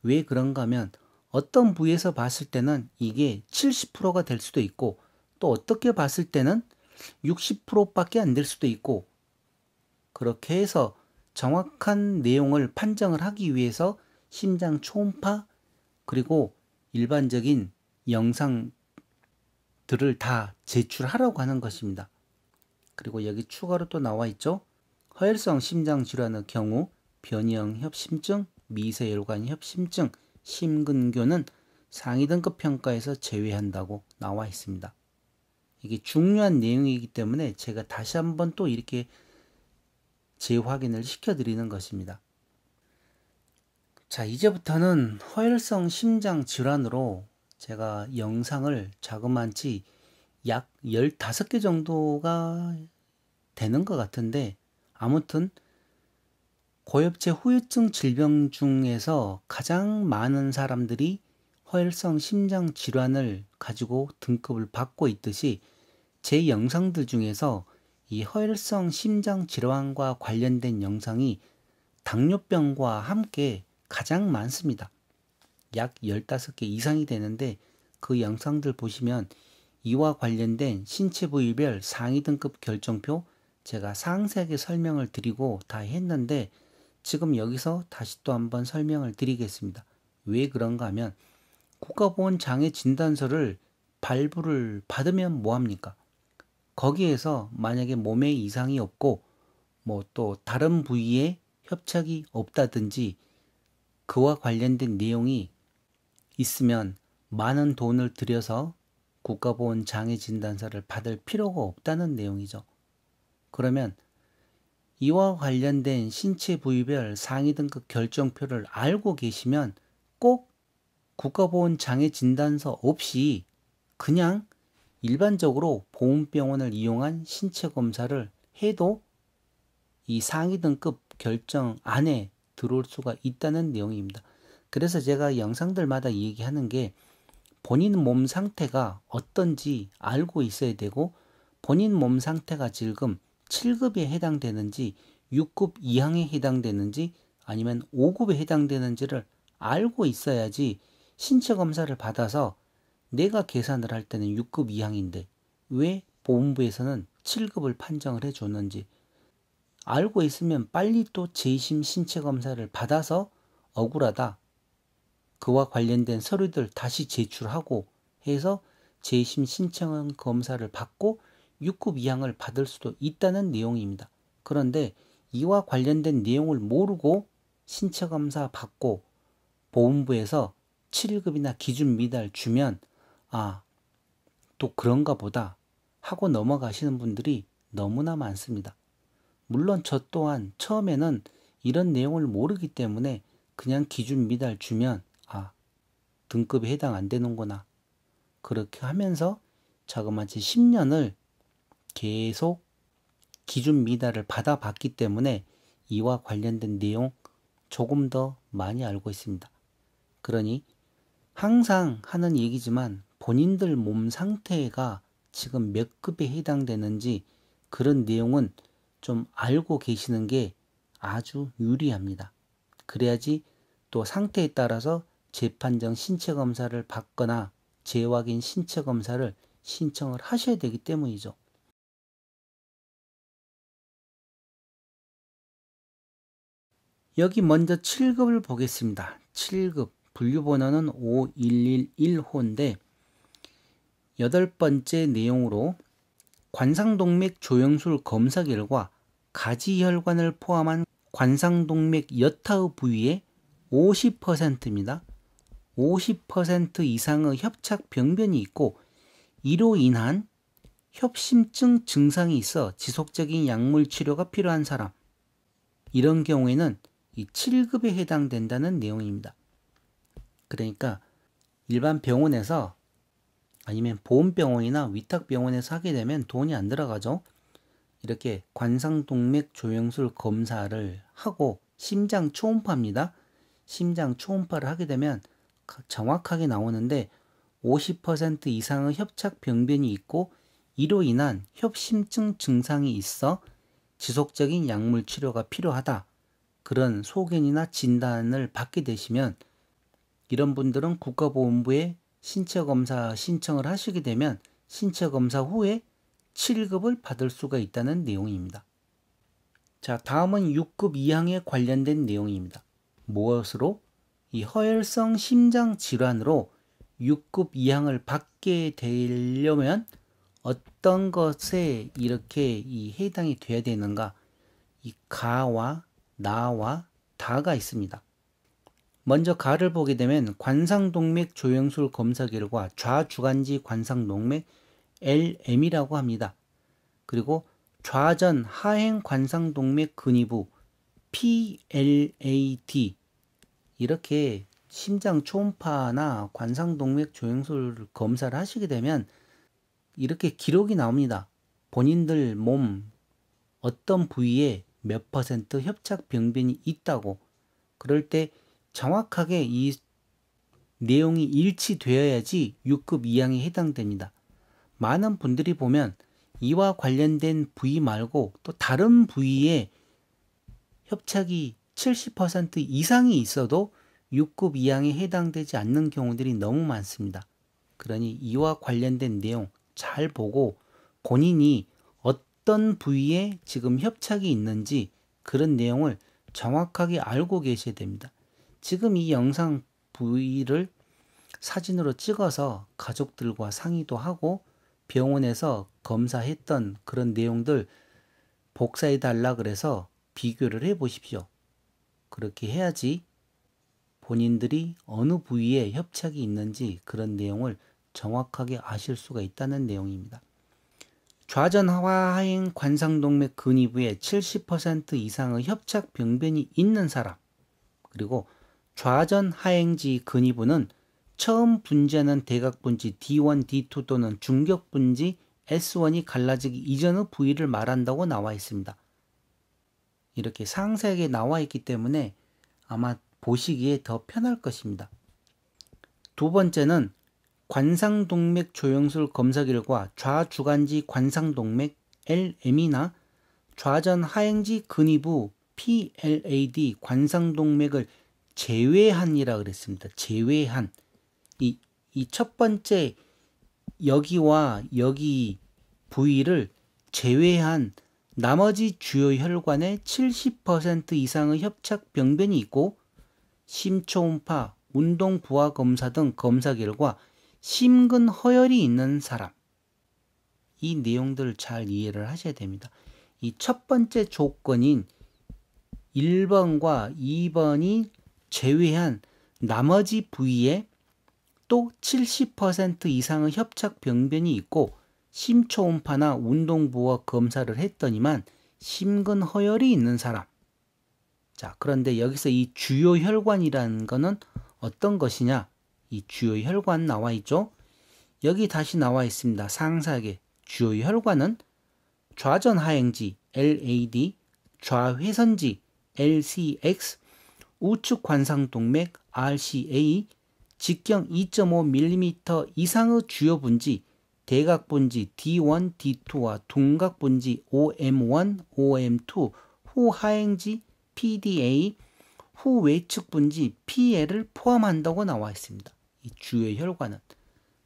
[SPEAKER 1] 왜 그런가 하면 어떤 부위에서 봤을 때는 이게 70%가 될 수도 있고 또 어떻게 봤을 때는 60%밖에 안 될 수도 있고, 그렇게 해서 정확한 내용을 판정을 하기 위해서 심장 초음파 그리고 일반적인 영상들을 다 제출하라고 하는 것입니다. 그리고 여기 추가로 또 나와 있죠. 허혈성 심장 질환의 경우 변이형 협심증, 미세혈관 협심증, 심근교는 상위 등급 평가에서 제외한다고 나와 있습니다. 이게 중요한 내용이기 때문에 제가 다시 한번 또 이렇게 재확인을 시켜드리는 것입니다. 자, 이제부터는 허혈성 심장 질환으로 제가 영상을 자그마치 약 15개 정도가 되는 것 같은데, 아무튼 고엽제 후유증 질병 중에서 가장 많은 사람들이 허혈성 심장 질환을 가지고 등급을 받고 있듯이 제 영상들 중에서 이 허혈성 심장 질환과 관련된 영상이 당뇨병과 함께 가장 많습니다. 약 15개 이상이 되는데 그 영상들 보시면 이와 관련된 신체 부위별 상위 등급 결정표 제가 상세하게 설명을 드리고 다 했는데 지금 여기서 다시 또 한번 설명을 드리겠습니다. 왜 그런가 하면 국가보건장애진단서를 발부를 받으면 뭐합니까? 거기에서 만약에 몸에 이상이 없고 뭐 또 다른 부위에 협착이 없다든지 그와 관련된 내용이 있으면 많은 돈을 들여서 국가보건장애진단서를 받을 필요가 없다는 내용이죠. 그러면 이와 관련된 신체 부위별 상위 등급 결정표를 알고 계시면 꼭 국가보건장애진단서 없이 그냥 일반적으로 보훈병원을 이용한 신체 검사를 해도 이 상위 등급 결정 안에 들어올 수가 있다는 내용입니다. 그래서 제가 영상들마다 얘기하는 게 본인 몸 상태가 어떤지 알고 있어야 되고, 본인 몸 상태가 지금 7급에 해당되는지 6급 이항에 해당되는지 아니면 5급에 해당되는지를 알고 있어야지 신체 검사를 받아서 내가 계산을 할 때는 6급 이항인데 왜 보훈부에서는 7급을 판정을 해줬는지 알고 있으면 빨리 또 재심 신체 검사를 받아서 억울하다, 그와 관련된 서류들 다시 제출하고 해서 재심 신청 검사를 받고 6급 이항을 받을 수도 있다는 내용입니다. 그런데 이와 관련된 내용을 모르고 신체 검사 받고 보훈부에서 7급이나 기준 미달 주면 또 그런가 보다 하고 넘어가시는 분들이 너무나 많습니다. 물론 저 또한 처음에는 이런 내용을 모르기 때문에 그냥 기준 미달 주면 등급에 해당 안 되는구나, 그렇게 하면서 자그마치 10년을 계속 기준 미달을 받아봤기 때문에 이와 관련된 내용 조금 더 많이 알고 있습니다. 그러니 항상 하는 얘기지만 본인들 몸 상태가 지금 몇 급에 해당되는지 그런 내용은 좀 알고 계시는 게 아주 유리합니다. 그래야지 또 상태에 따라서 재판정 신체 검사를 받거나 재확인 신체 검사를 신청을 하셔야 되기 때문이죠. 여기 먼저 7급을 보겠습니다. 7급 분류번호는 5111호인데 여덟 번째 내용으로 관상동맥 조영술 검사 결과 가지혈관을 포함한 관상동맥 여타의 부위에 50%입니다. 50% 이상의 협착 병변이 있고 이로 인한 협심증 증상이 있어 지속적인 약물 치료가 필요한 사람, 이런 경우에는 이 7급에 해당된다는 내용입니다. 그러니까 일반 병원에서 아니면 보험병원이나 위탁병원에서 하게 되면 돈이 안 들어가죠. 이렇게 관상동맥 조영술 검사를 하고 심장 초음파입니다. 심장 초음파를 하게 되면 정확하게 나오는데 50% 이상의 협착 병변이 있고 이로 인한 협심증 증상이 있어 지속적인 약물 치료가 필요하다. 그런 소견이나 진단을 받게 되시면 이런 분들은 국가보건부에 신체검사 신청을 하시게 되면 신체검사 후에 7급을 받을 수가 있다는 내용입니다. 자, 다음은 6급 이항에 관련된 내용입니다. 무엇으로? 이 허혈성 심장 질환으로 6급 이항을 받게 되려면 어떤 것에 이렇게 해당이 돼야 되는가? 이 가와 나와 다가 있습니다. 먼저 가를 보게 되면 관상동맥 조영술 검사 결과 좌주간지 관상동맥 LM이라고 합니다. 그리고 좌전 하행 관상동맥 근위부 PLAD, 이렇게 심장 초음파나 관상동맥 조영술 검사를 하시게 되면 이렇게 기록이 나옵니다. 본인들 몸 어떤 부위에 몇 퍼센트 협착 병변이 있다고. 그럴 때 정확하게 이 내용이 일치되어야지 6급 이항에 해당됩니다. 많은 분들이 보면 이와 관련된 부위 말고 또 다른 부위에 협착이 70% 이상이 있어도 6급 이항에 해당되지 않는 경우들이 너무 많습니다. 그러니 이와 관련된 내용 잘 보고 본인이 어떤 부위에 지금 협착이 있는지 그런 내용을 정확하게 알고 계셔야 됩니다. 지금 이 영상 부위를 사진으로 찍어서 가족들과 상의도 하고 병원에서 검사했던 그런 내용들 복사해 달라 그래서 비교를 해 보십시오. 그렇게 해야지 본인들이 어느 부위에 협착이 있는지 그런 내용을 정확하게 아실 수가 있다는 내용입니다. 좌전 하행 관상동맥 근위부에 70% 이상의 협착 병변이 있는 사람, 그리고 좌전 하행지 근위부는 처음 분지하는 대각분지 D1, D2 또는 중격분지 S1이 갈라지기 이전의 부위를 말한다고 나와 있습니다. 이렇게 상세하게 나와 있기 때문에 아마 보시기에 더 편할 것입니다. 두 번째는 관상동맥 조영술 검사 결과 좌주간지 관상동맥 LM이나 좌전 하행지 근위부 PLAD 관상동맥을 제외한이라 그랬습니다. 제외한. 이 첫 번째 여기와 여기 부위를 제외한 나머지 주요 혈관에 70% 이상의 협착 병변이 있고 심초음파, 운동 부하 검사 등 검사 결과 심근 허혈이 있는 사람, 이 내용들을 잘 이해를 하셔야 됩니다. 이 첫 번째 조건인 1번과 2번이 제외한 나머지 부위에 또 70% 이상의 협착 병변이 있고 심초음파나 운동부하 검사를 했더니만 심근 허혈이 있는 사람. 자, 그런데 여기서 이 주요 혈관이라는 거는 어떤 것이냐? 이 주요 혈관 나와 있죠? 여기 다시 나와 있습니다. 상세하게. 주요 혈관은 좌전 하행지 LAD, 좌회선지 LCX, 우측 관상동맥 RCA, 직경 2.5mm 이상의 주요 분지, 대각분지 D1, D2와 둔각분지 OM1, OM2, 후하행지 PDA, 후외측분지 PL을 포함한다고 나와 있습니다. 이 주요 혈관은.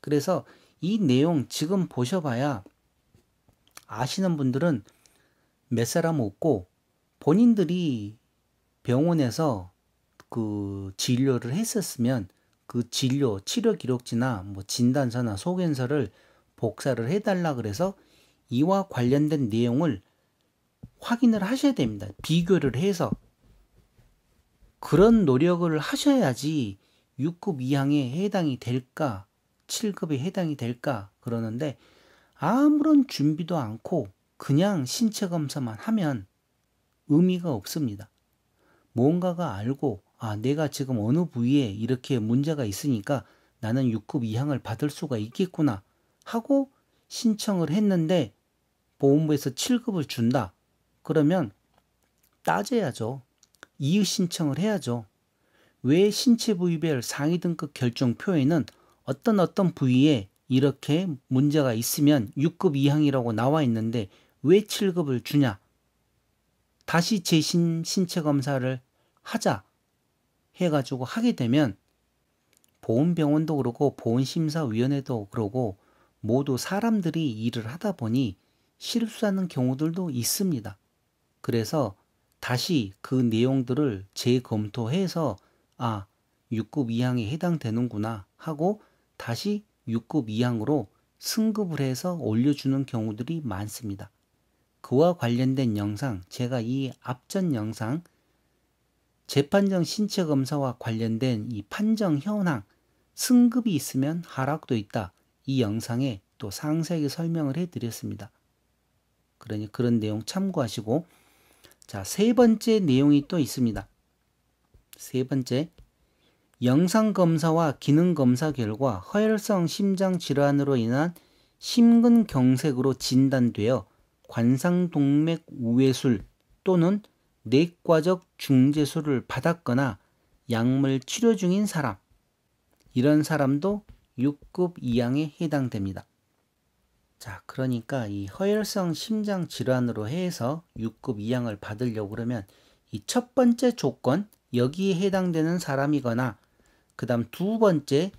[SPEAKER 1] 그래서 이 내용 지금 보셔봐야 아시는 분들은 몇 사람 없고 본인들이 병원에서 그 진료를 했었으면 그 치료 기록지나 뭐 진단서나 소견서를 복사를 해달라 그래서 이와 관련된 내용을 확인을 하셔야 됩니다. 비교를 해서. 그런 노력을 하셔야지 6급 이항에 해당이 될까, 7급에 해당이 될까 그러는데 아무런 준비도 않고 그냥 신체 검사만 하면 의미가 없습니다. 뭔가가 알고 내가 지금 어느 부위에 이렇게 문제가 있으니까 나는 6급 이항을 받을 수가 있겠구나 하고 신청을 했는데 보험부에서 7급을 준다. 그러면 따져야죠. 이의 신청을 해야죠. 왜 신체 부위별 상위 등급 결정표에는 어떤 부위에 이렇게 문제가 있으면 6급 이항이라고 나와 있는데 왜 7급을 주냐? 다시 재신 신체 검사를 하자 해가지고 하게 되면 보험병원도 그러고 보험심사위원회도 그러고 모두 사람들이 일을 하다 보니 실수하는 경우들도 있습니다. 그래서 다시 그 내용들을 재검토해서 6급 이항에 해당되는구나 하고 다시 6급 이항으로 승급을 해서 올려주는 경우들이 많습니다. 그와 관련된 영상, 제가 이 앞전 영상 재판정 신체 검사와 관련된 이 판정 현황, 승급이 있으면 하락도 있다. 이 영상에 또 상세하게 설명을 해드렸습니다. 그러니 그런 내용 참고하시고, 자, 세 번째 내용이 또 있습니다. 세 번째, 영상검사와 기능검사 결과 허혈성 심장질환으로 인한 심근경색으로 진단되어 관상동맥 우회술 또는 내과적 중재술을 받았거나 약물 치료 중인 사람, 이런 사람도 6급 이항에 해당됩니다. 자, 그러니까 이 허혈성 심장 질환으로 해서 6급 이항을 받으려고 그러면 이 첫 번째 조건, 여기에 해당되는 사람이거나 그 다음 두 번째,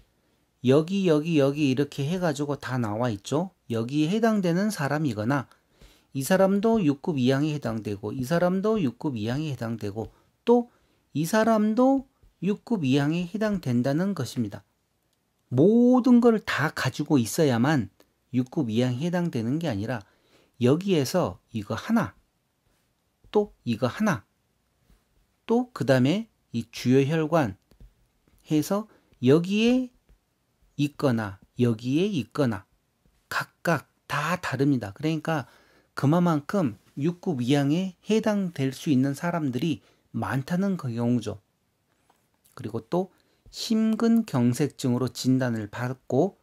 [SPEAKER 1] 여기 이렇게 해가지고 다 나와 있죠. 여기에 해당되는 사람이거나 이 사람도 6급 이항에 해당되고 이 사람도 6급 이항에 해당되고 또 이 사람도 6급 이항에 해당된다는 것입니다. 모든 걸 다 가지고 있어야만 6급 이항에 해당되는 게 아니라 여기에서 이거 하나, 또 이거 하나, 또 그 다음에 이 주요혈관 해서 여기에 있거나 여기에 있거나 각각 다 다릅니다. 그러니까 그만큼 6급 이항에 해당될 수 있는 사람들이 많다는 그 경우죠. 그리고 또 심근경색증으로 진단을 받고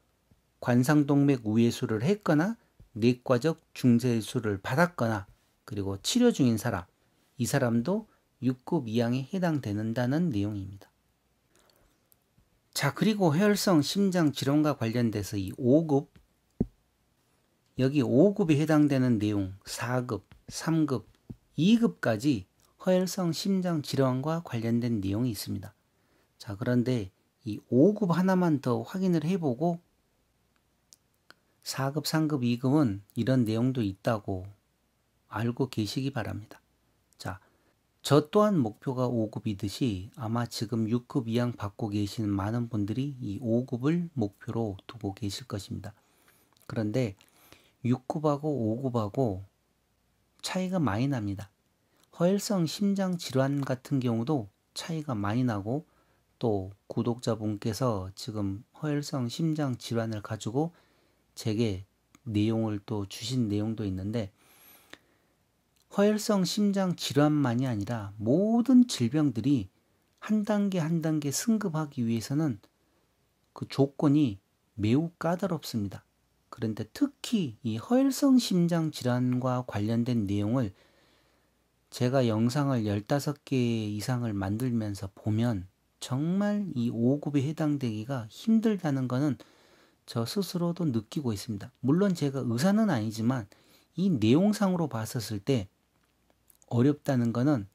[SPEAKER 1] 관상동맥 우회수를 했거나 내과적 중재수를 받았거나 그리고 치료 중인 사람, 이 사람도 6급 이항에 해당된다는 내용입니다. 자, 그리고 허혈성 심장 질환과 관련돼서 이 5급, 여기 5급에 해당되는 내용 4급, 3급, 2급까지 허혈성 심장 질환과 관련된 내용이 있습니다. 자, 그런데 이 5급 하나만 더 확인을 해보고 4급, 3급, 2급은 이런 내용도 있다고 알고 계시기 바랍니다. 자, 저 또한 목표가 5급이듯이 아마 지금 6급 이항 받고 계시는 많은 분들이 이 5급을 목표로 두고 계실 것입니다. 그런데 6급하고 5급하고 차이가 많이 납니다. 허혈성 심장 질환 같은 경우도 차이가 많이 나고 또 구독자분께서 지금 허혈성 심장 질환을 가지고 제게 내용을 또 주신 내용도 있는데 허혈성 심장 질환만이 아니라 모든 질병들이 한 단계 한 단계 승급하기 위해서는 그 조건이 매우 까다롭습니다. 그런데 특히 이 허혈성 심장 질환과 관련된 내용을 제가 영상을 15개 이상을 만들면서 보면 정말 이 5급에 해당되기가 힘들다는 것은 저 스스로도 느끼고 있습니다. 물론 제가 의사는 아니지만 이 내용상으로 봤었을 때 어렵다는 것은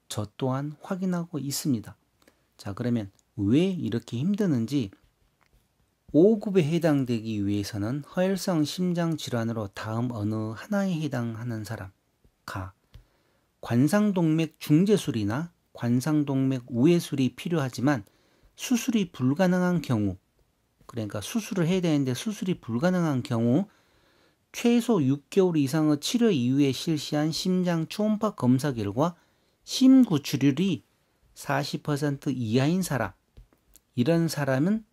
[SPEAKER 1] 저 또한 확인하고 있습니다. 자, 그러면 왜 이렇게 힘드는지 5급에 해당되기 위해서는 허혈성 심장 질환으로 다음 어느 하나에 해당하는 사람, 관상동맥 중재술이나 관상동맥 우회술이 필요하지만 수술이 불가능한 경우, 그러니까 수술을 해야 되는데 수술이 불가능한 경우 최소 6개월 이상의 치료 이후에 실시한 심장 초음파 검사 결과 심구출율이 40% 이하인 사람, 이런 사람은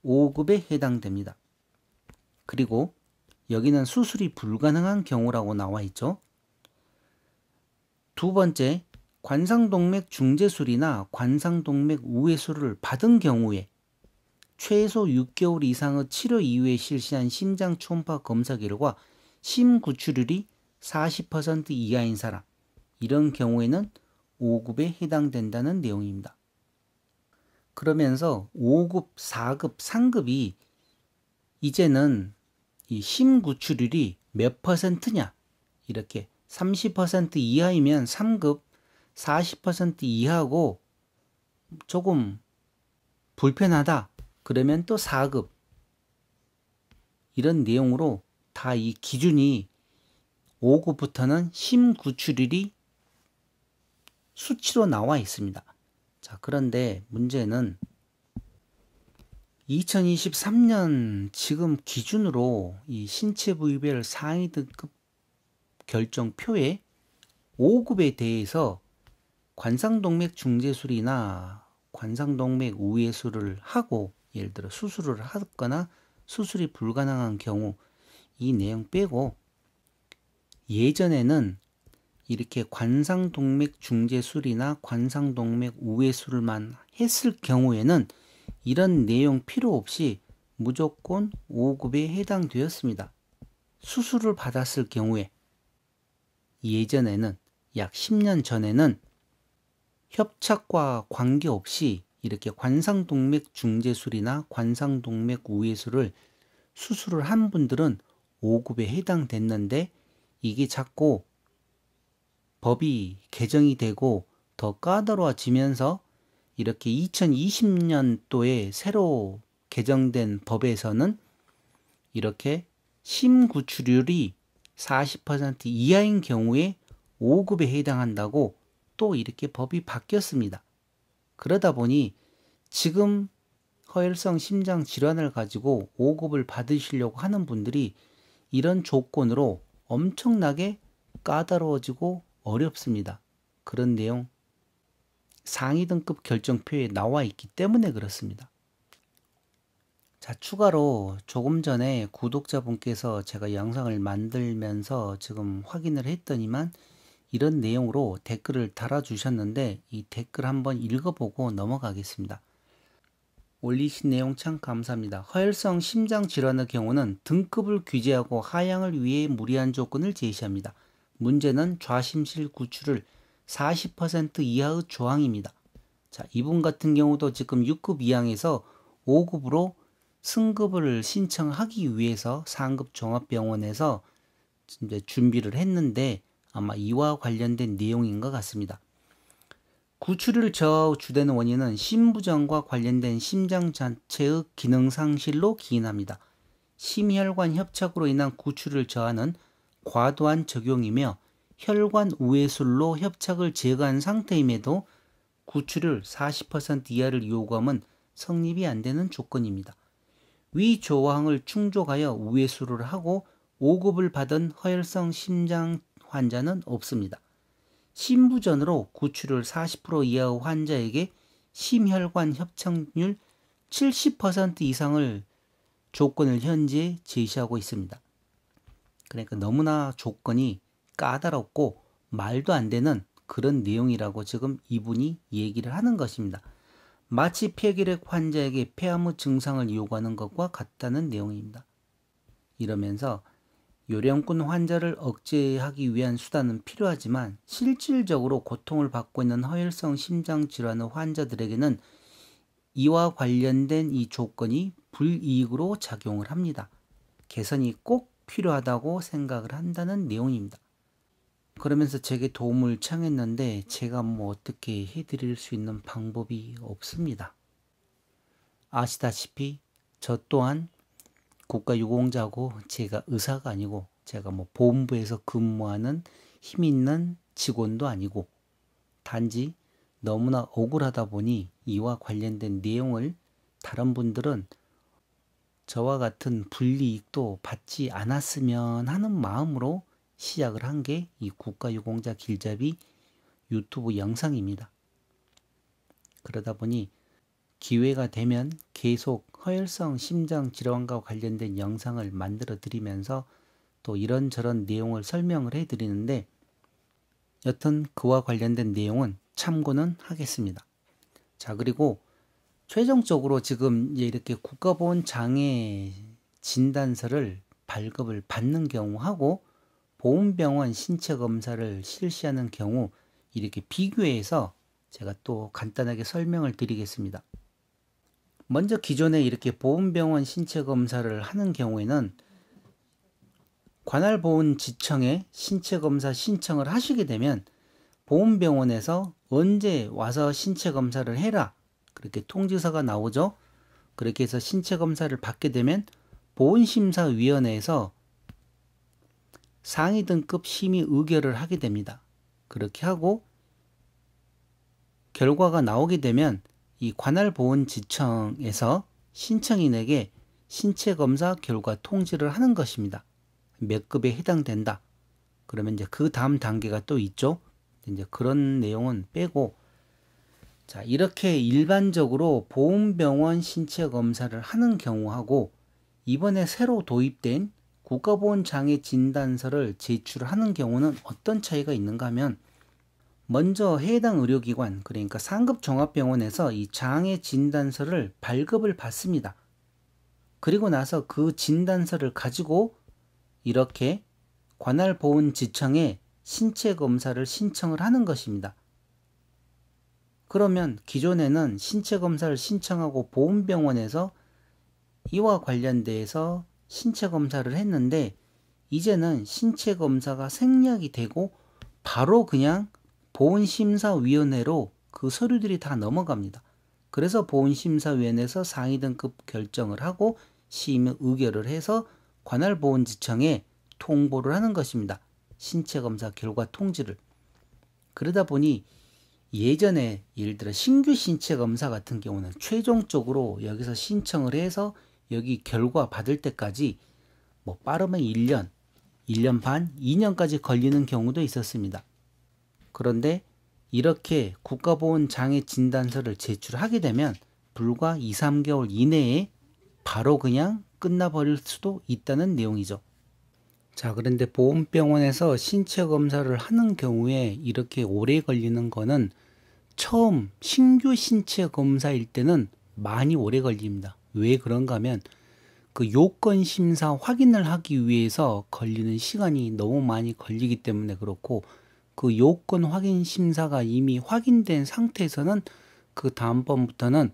[SPEAKER 1] 5급에 해당됩니다. 그리고 여기는 수술이 불가능한 경우라고 나와 있죠. 두 번째, 관상동맥 중재술이나 관상동맥 우회술을 받은 경우에 최소 6개월 이상의 치료 이후에 실시한 심장 초음파 검사 결과 심구출율이 40% 이하인 사람, 이런 경우에는 5급에 해당된다는 내용입니다. 그러면서 5급, 4급, 3급이 이제는 이 심구출율이 몇 퍼센트냐, 이렇게 30% 이하이면 3급, 40% 이하고 조금 불편하다 그러면 또 4급, 이런 내용으로 다 이 기준이 5급부터는 심구출율이 수치로 나와 있습니다. 자, 그런데 문제는 2023년 지금 기준으로 이 신체 부위별 상위 등급 결정표에 5급에 대해서 관상동맥 중재술이나 관상동맥 우회술을 하고 예를 들어 수술을 하거나 수술이 불가능한 경우 이 내용 빼고 예전에는 이렇게 관상동맥 중재술이나 관상동맥 우회술만 했을 경우에는 이런 내용 필요 없이 무조건 5급에 해당되었습니다. 수술을 받았을 경우에 예전에는 약 10년 전에는 협착과 관계없이 이렇게 관상동맥 중재술이나 관상동맥 우회술을 수술을 한 분들은 5급에 해당됐는데 이게 자꾸 법이 개정이 되고 더 까다로워지면서 이렇게 2020년도에 새로 개정된 법에서는 이렇게 심구출율이 40% 이하인 경우에 5급에 해당한다고 또 이렇게 법이 바뀌었습니다. 그러다 보니 지금 허혈성 심장 질환을 가지고 5급을 받으시려고 하는 분들이 이런 조건으로 엄청나게 까다로워지고 어렵습니다. 그런 내용 상위 등급 결정표에 나와 있기 때문에 그렇습니다. 자, 추가로 조금 전에 구독자분께서 제가 영상을 만들면서 지금 확인을 했더니만 이런 내용으로 댓글을 달아주셨는데 이 댓글 한번 읽어보고 넘어가겠습니다. 올리신 내용 참 감사합니다. 허혈성 심장 질환의 경우는 등급을 규제하고 하향을 위해 무리한 조건을 제시합니다. 문제는 좌심실 구출을 40% 이하의 조항입니다. 자, 이분 같은 경우도 지금 6급 이항에서 5급으로 승급을 신청하기 위해서 상급 종합병원에서 이제 준비를 했는데 아마 이와 관련된 내용인 것 같습니다. 구출을 저하 주된 원인은 심부전과 관련된 심장 자체의 기능 상실로 기인합니다. 심혈관 협착으로 인한 구출을 저하는 과도한 적용이며 혈관 우회술로 협착을 제거한 상태임에도 구출율 40% 이하를 요구하면 성립이 안 되는 조건입니다. 위 조항을 충족하여 우회술을 하고 5급을 받은 허혈성 심장 환자는 없습니다. 심부전으로 구출율 40% 이하의 환자에게 심혈관 협착률 70% 이상을 조건을 현재 제시하고 있습니다. 그러니까 너무나 조건이 까다롭고 말도 안 되는 그런 내용이라고 지금 이분이 얘기를 하는 것입니다. 마치 폐결핵 환자에게 폐암의 증상을 요구하는 것과 같다는 내용입니다. 이러면서 요령꾼 환자를 억제하기 위한 수단은 필요하지만 실질적으로 고통을 받고 있는 허혈성 심장 질환의 환자들에게는 이와 관련된 이 조건이 불이익으로 작용을 합니다. 개선이 꼭 필요하다고 생각을 한다는 내용입니다. 그러면서 제게 도움을 청했는데 제가 뭐 어떻게 해드릴 수 있는 방법이 없습니다. 아시다시피 저 또한 국가유공자고 제가 의사가 아니고 제가 뭐 보험부에서 근무하는 힘 있는 직원도 아니고 단지 너무나 억울하다 보니 이와 관련된 내용을 다른 분들은 저와 같은 불이익도 받지 않았으면 하는 마음으로 시작을 한 게 이 국가유공자 길잡이 유튜브 영상입니다. 그러다 보니 기회가 되면 계속 허혈성 심장질환과 관련된 영상을 만들어 드리면서 또 이런저런 내용을 설명을 해 드리는데 여튼 그와 관련된 내용은 참고는 하겠습니다. 자, 그리고 최종적으로 지금 이렇게 국가보훈장애 진단서를 발급을 받는 경우하고 보훈병원 신체검사를 실시하는 경우 이렇게 비교해서 제가 또 간단하게 설명을 드리겠습니다. 먼저 기존에 이렇게 보훈병원 신체검사를 하는 경우에는 관할보훈지청에 신체검사 신청을 하시게 되면 보훈병원에서 언제 와서 신체검사를 해라 그렇게 통지서가 나오죠. 그렇게 해서 신체검사를 받게 되면 보훈심사위원회에서 상위 등급 심의 의결을 하게 됩니다. 그렇게 하고 결과가 나오게 되면 이 관할보훈지청에서 신청인에게 신체검사 결과 통지를 하는 것입니다. 몇 급에 해당된다. 그러면 이제 그 다음 단계가 또 있죠. 이제 그런 내용은 빼고, 자, 이렇게 일반적으로 보훈병원 신체검사를 하는 경우하고 이번에 새로 도입된 국가보훈장애 진단서를 제출하는 경우는 어떤 차이가 있는가 하면 먼저 해당 의료기관, 그러니까 상급 종합병원에서 이 장애 진단서를 발급을 받습니다. 그리고 나서 그 진단서를 가지고 이렇게 관할보훈지청에 신체검사를 신청을 하는 것입니다. 그러면 기존에는 신체검사를 신청하고 보훈병원에서 이와 관련돼서 신체검사를 했는데 이제는 신체검사가 생략이 되고 바로 그냥 보훈심사위원회로 그 서류들이 다 넘어갑니다. 그래서 보훈심사위원회에서 상위 등급 결정을 하고 심의 의결을 해서 관할보훈지청에 통보를 하는 것입니다. 신체검사 결과 통지를. 그러다 보니 예전에 예를 들어 신규 신체검사 같은 경우는 최종적으로 여기서 신청을 해서 여기 결과 받을 때까지 뭐 빠르면 1년, 1년 반, 2년까지 걸리는 경우도 있었습니다. 그런데 이렇게 국가보훈장애 진단서를 제출하게 되면 불과 2, 3개월 이내에 바로 그냥 끝나버릴 수도 있다는 내용이죠. 자, 그런데 보훈병원에서 신체검사를 하는 경우에 이렇게 오래 걸리는 거는 처음 신규 신체검사일 때는 많이 오래 걸립니다. 왜 그런가 하면 그 요건 심사 확인을 하기 위해서 걸리는 시간이 너무 많이 걸리기 때문에 그렇고 그 요건 확인 심사가 이미 확인된 상태에서는 그 다음번부터는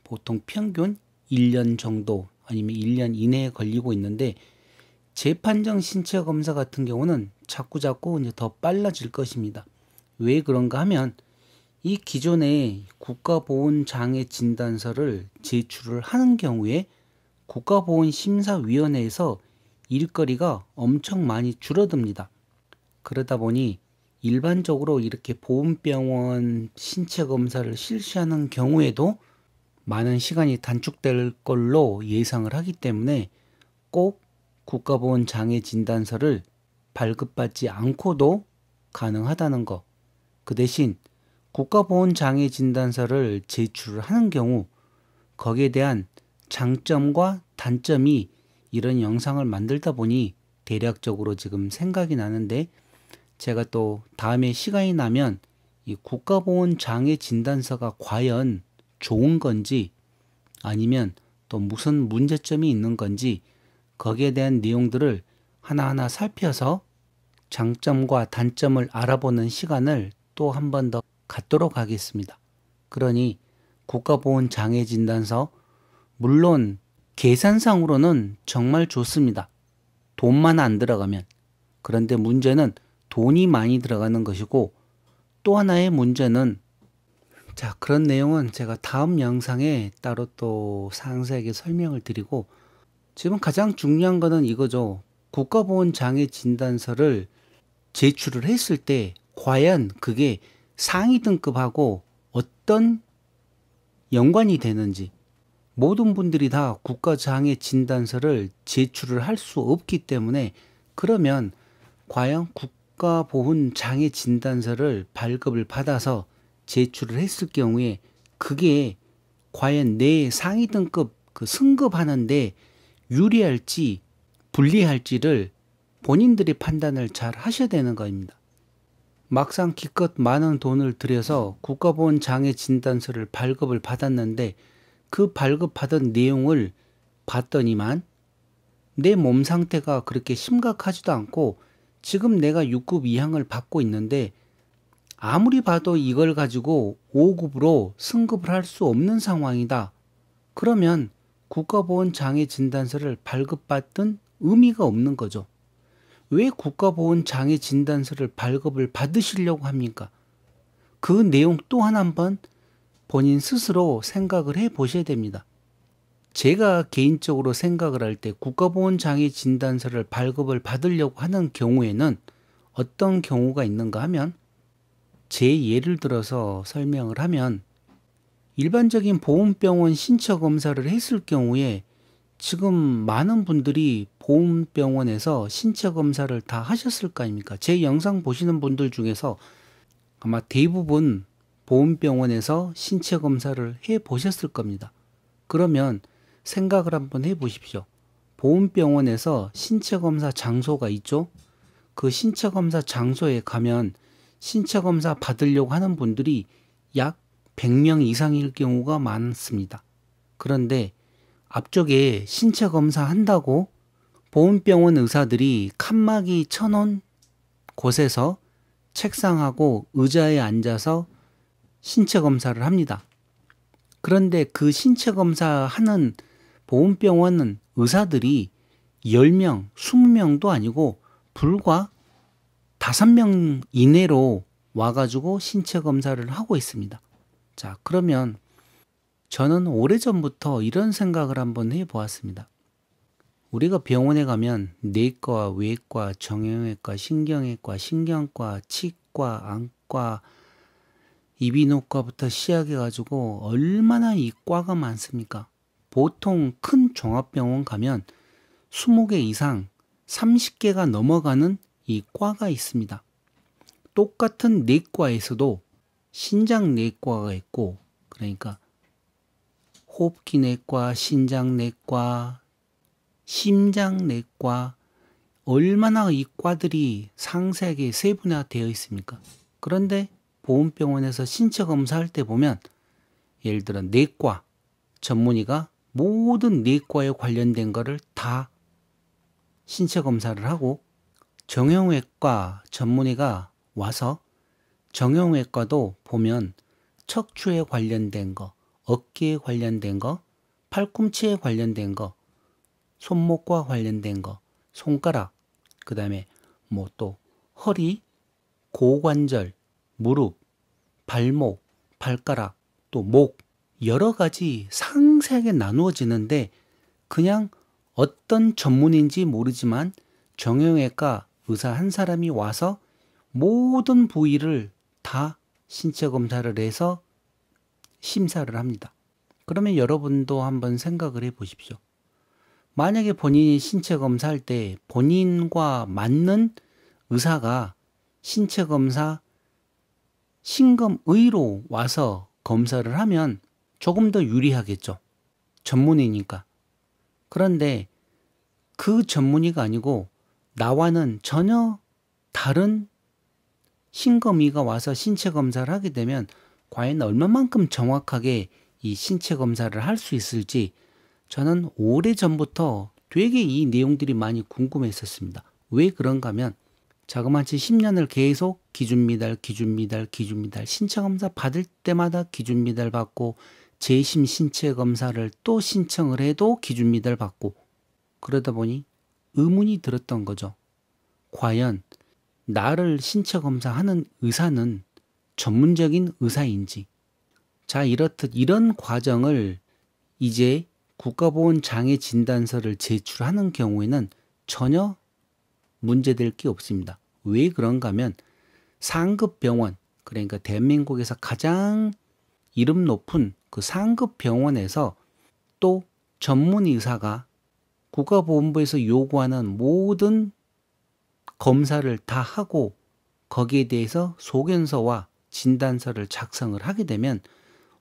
[SPEAKER 1] 보통 평균 1년 정도 아니면 1년 이내에 걸리고 있는데 재판정 신체검사 같은 경우는 자꾸자꾸 이제 더 빨라질 것입니다. 왜 그런가 하면 이 기존의 국가보훈장애 진단서를 제출을 하는 경우에 국가보훈심사위원회에서 일거리가 엄청 많이 줄어듭니다. 그러다 보니 일반적으로 이렇게 보훈병원 신체검사를 실시하는 경우에도 많은 시간이 단축될 걸로 예상을 하기 때문에 꼭 국가보훈장애 진단서를 발급받지 않고도 가능하다는 거. 그 대신 국가보훈장애 진단서를 제출을 하는 경우 거기에 대한 장점과 단점이 이런 영상을 만들다 보니 대략적으로 지금 생각이 나는데 제가 또 다음에 시간이 나면 이 국가보훈장애 진단서가 과연 좋은 건지 아니면 또 무슨 문제점이 있는 건지 거기에 대한 내용들을 하나하나 살펴서 장점과 단점을 알아보는 시간을 또 한 번 더 갖도록 하겠습니다. 그러니 국가보훈장애진단서 물론 계산상으로는 정말 좋습니다. 돈만 안 들어가면. 그런데 문제는 돈이 많이 들어가는 것이고 또 하나의 문제는 자, 그런 내용은 제가 다음 영상에 따로 또 상세하게 설명을 드리고 지금 가장 중요한 거는 이거죠. 국가보훈장애 진단서를 제출을 했을 때 과연 그게 상위 등급하고 어떤 연관이 되는지, 모든 분들이 다 국가장애 진단서를 제출을 할 수 없기 때문에, 그러면 과연 국가보훈장애 진단서를 발급을 받아서 제출을 했을 경우에 그게 과연 내 상위 등급 그 승급하는데 유리할지 불리할지를 본인들이 판단을 잘 하셔야 되는 겁니다. 막상 기껏 많은 돈을 들여서 국가보훈장애 진단서를 발급을 받았는데 그 발급받은 내용을 봤더니만 내 몸 상태가 그렇게 심각하지도 않고 지금 내가 6급 이항을 받고 있는데 아무리 봐도 이걸 가지고 5급으로 승급을 할 수 없는 상황이다. 그러면 국가보훈장애 진단서를 발급받은 의미가 없는 거죠. 왜 국가보훈장애 진단서를 발급을 받으시려고 합니까? 그 내용 또한 한번 본인 스스로 생각을 해 보셔야 됩니다. 제가 개인적으로 생각을 할 때 국가보훈장애 진단서를 발급을 받으려고 하는 경우에는 어떤 경우가 있는가 하면, 제 예를 들어서 설명을 하면, 일반적인 보훈병원 신체검사를 했을 경우에 지금 많은 분들이 보훈병원에서 신체검사를 다 하셨을 거 아닙니까? 제 영상 보시는 분들 중에서 아마 대부분 보훈병원에서 신체검사를 해 보셨을 겁니다. 그러면 생각을 한번 해 보십시오. 보훈병원에서 신체검사 장소가 있죠? 그 신체검사 장소에 가면 신체검사 받으려고 하는 분들이 약 100명 이상일 경우가 많습니다. 그런데 앞쪽에 신체검사 한다고 보훈병원 의사들이 칸막이 쳐놓은 곳에서 책상하고 의자에 앉아서 신체검사를 합니다. 그런데 그 신체검사하는 보훈병원은 의사들이 10명, 20명도 아니고 불과 5명 이내로 와가지고 신체검사를 하고 있습니다. 자, 그러면 저는 오래전부터 이런 생각을 한번 해보았습니다. 우리가 병원에 가면 내과, 외과, 정형외과, 신경외과, 신경과, 치과, 안과, 이비인후과부터 시작해가지고 얼마나 이 과가 많습니까? 보통 큰 종합병원 가면 20개 이상 30개가 넘어가는 이 과가 있습니다. 똑같은 내과에서도 신장내과가 있고, 그러니까 호흡기내과, 신장내과, 심장내과, 얼마나 이 과들이 상세하게 세분화되어 있습니까? 그런데 보훈병원에서 신체검사할 때 보면 예를 들어 내과 전문의가 모든 내과에 관련된 거를 다 신체검사를 하고, 정형외과 전문의가 와서 정형외과도 보면 척추에 관련된 거, 어깨에 관련된 거, 팔꿈치에 관련된 거, 손목과 관련된 거, 손가락, 그 다음에 뭐 또 허리, 고관절, 무릎, 발목, 발가락, 또 목, 여러 가지 상세하게 나누어지는데 그냥 어떤 전문인지 모르지만 정형외과 의사 한 사람이 와서 모든 부위를 다 신체 검사를 해서 심사를 합니다. 그러면 여러분도 한번 생각을 해 보십시오. 만약에 본인이 신체 검사할 때 본인과 맞는 의사가 신체 검사 신검의로 와서 검사를 하면 조금 더 유리하겠죠. 전문의니까. 그런데 그 전문의가 아니고 나와는 전혀 다른 신검의가 와서 신체 검사를 하게 되면 과연 얼마만큼 정확하게 이 신체 검사를 할 수 있을지 저는 오래전부터 되게 이 내용들이 많이 궁금했었습니다. 왜 그런가 하면 자그마치 10년을 계속 기준미달 신체검사 받을 때마다 기준미달 받고 재심 신체검사를 또 신청을 해도 기준미달 받고 그러다 보니 의문이 들었던 거죠. 과연 나를 신체검사하는 의사는 전문적인 의사인지. 자, 이렇듯 이런 과정을 이제 국가보훈장애 진단서를 제출하는 경우에는 전혀 문제될 게 없습니다. 왜 그런가 하면 상급 병원, 그러니까 대한민국에서 가장 이름 높은 그 상급 병원에서 또 전문 의사가 국가보건부에서 요구하는 모든 검사를 다 하고 거기에 대해서 소견서와 진단서를 작성을 하게 되면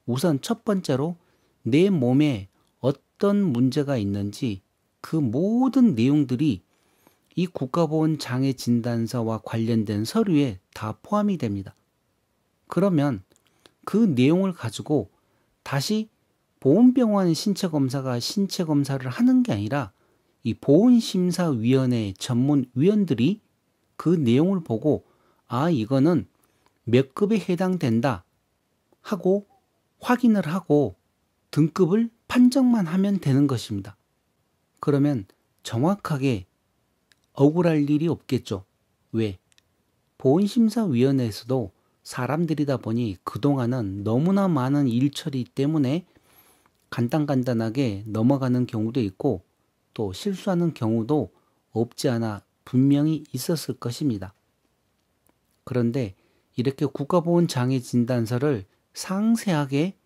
[SPEAKER 1] 우선 첫 번째로 내 몸에 어떤 문제가 있는지 그 모든 내용들이 이 국가보건장애진단서와 관련된 서류에 다 포함이 됩니다. 그러면 그 내용을 가지고 다시 보건병원 신체검사가 신체검사를 하는 게 아니라 이 보건심사위원회 전문위원들이 그 내용을 보고 아, 이거는 몇 급에 해당된다 하고 확인을 하고 등급을 판정만 하면 되는 것입니다. 그러면 정확하게 억울할 일이 없겠죠. 왜? 보건심사위원회에서도 사람들이다 보니 그동안은 너무나 많은 일처리 때문에 간단하게 넘어가는 경우도 있고 또 실수하는 경우도 없지 않아 분명히 있었을 것입니다. 그런데 이렇게 국가보건장애진단서를 상세하게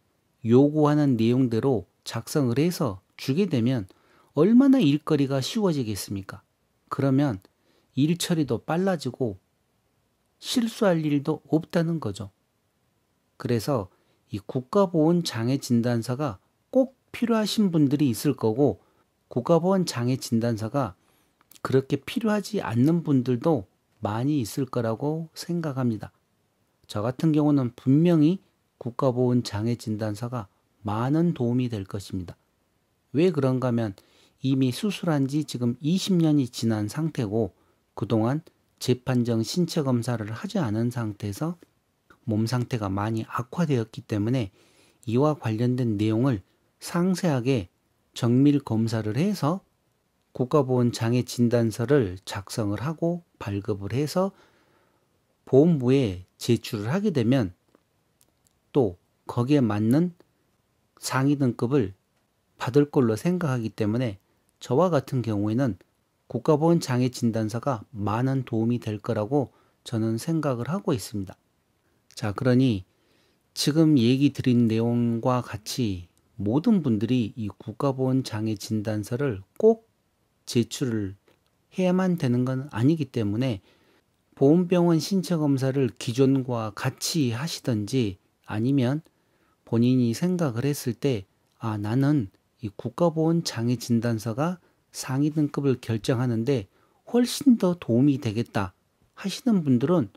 [SPEAKER 1] 요구하는 내용대로 작성을 해서 주게 되면 얼마나 일거리가 쉬워지겠습니까? 그러면 일 처리도 빨라지고 실수할 일도 없다는 거죠. 그래서 이 국가보건장애진단서가 꼭 필요하신 분들이 있을 거고 국가보건장애진단서가 그렇게 필요하지 않는 분들도 많이 있을 거라고 생각합니다. 저 같은 경우는 분명히 국가보건장애진단서가 많은 도움이 될 것입니다. 왜 그런가 하면 이미 수술한 지 지금 20년이 지난 상태고 그동안 재판정 신체검사를 하지 않은 상태에서 몸 상태가 많이 악화되었기 때문에 이와 관련된 내용을 상세하게 정밀 검사를 해서 국가보건장애진단서를 작성을 하고 발급을 해서 보건부에 제출을 하게 되면 또 거기에 맞는 상위 등급을 받을 걸로 생각하기 때문에 저와 같은 경우에는 국가보건장애진단서가 많은 도움이 될 거라고 저는 생각을 하고 있습니다. 자, 그러니 지금 얘기 드린 내용과 같이 모든 분들이 이 국가보건장애진단서를 꼭 제출을 해야만 되는 건 아니기 때문에 보건병원 신체검사를 기존과 같이 하시든지 아니면 본인이 생각을 했을 때 아, 나는 이 국가보건장애진단서가 상위 등급을 결정하는데 훨씬 더 도움이 되겠다 하시는 분들은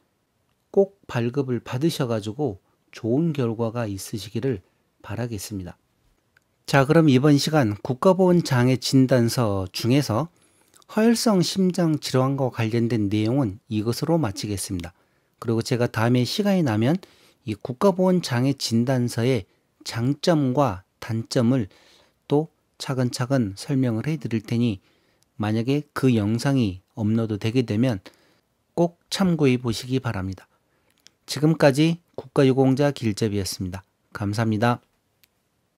[SPEAKER 1] 꼭 발급을 받으셔가지고 좋은 결과가 있으시기를 바라겠습니다. 자, 그럼 이번 시간 국가보건장애진단서 중에서 허혈성 심장질환과 관련된 내용은 이것으로 마치겠습니다. 그리고 제가 다음에 시간이 나면 이 국가보건장애진단서의 장점과 단점을 또 차근차근 설명을 해 드릴 테니 만약에 그 영상이 업로드 되게 되면 꼭 참고해 보시기 바랍니다. 지금까지 국가유공자 길잡이였습니다. 감사합니다.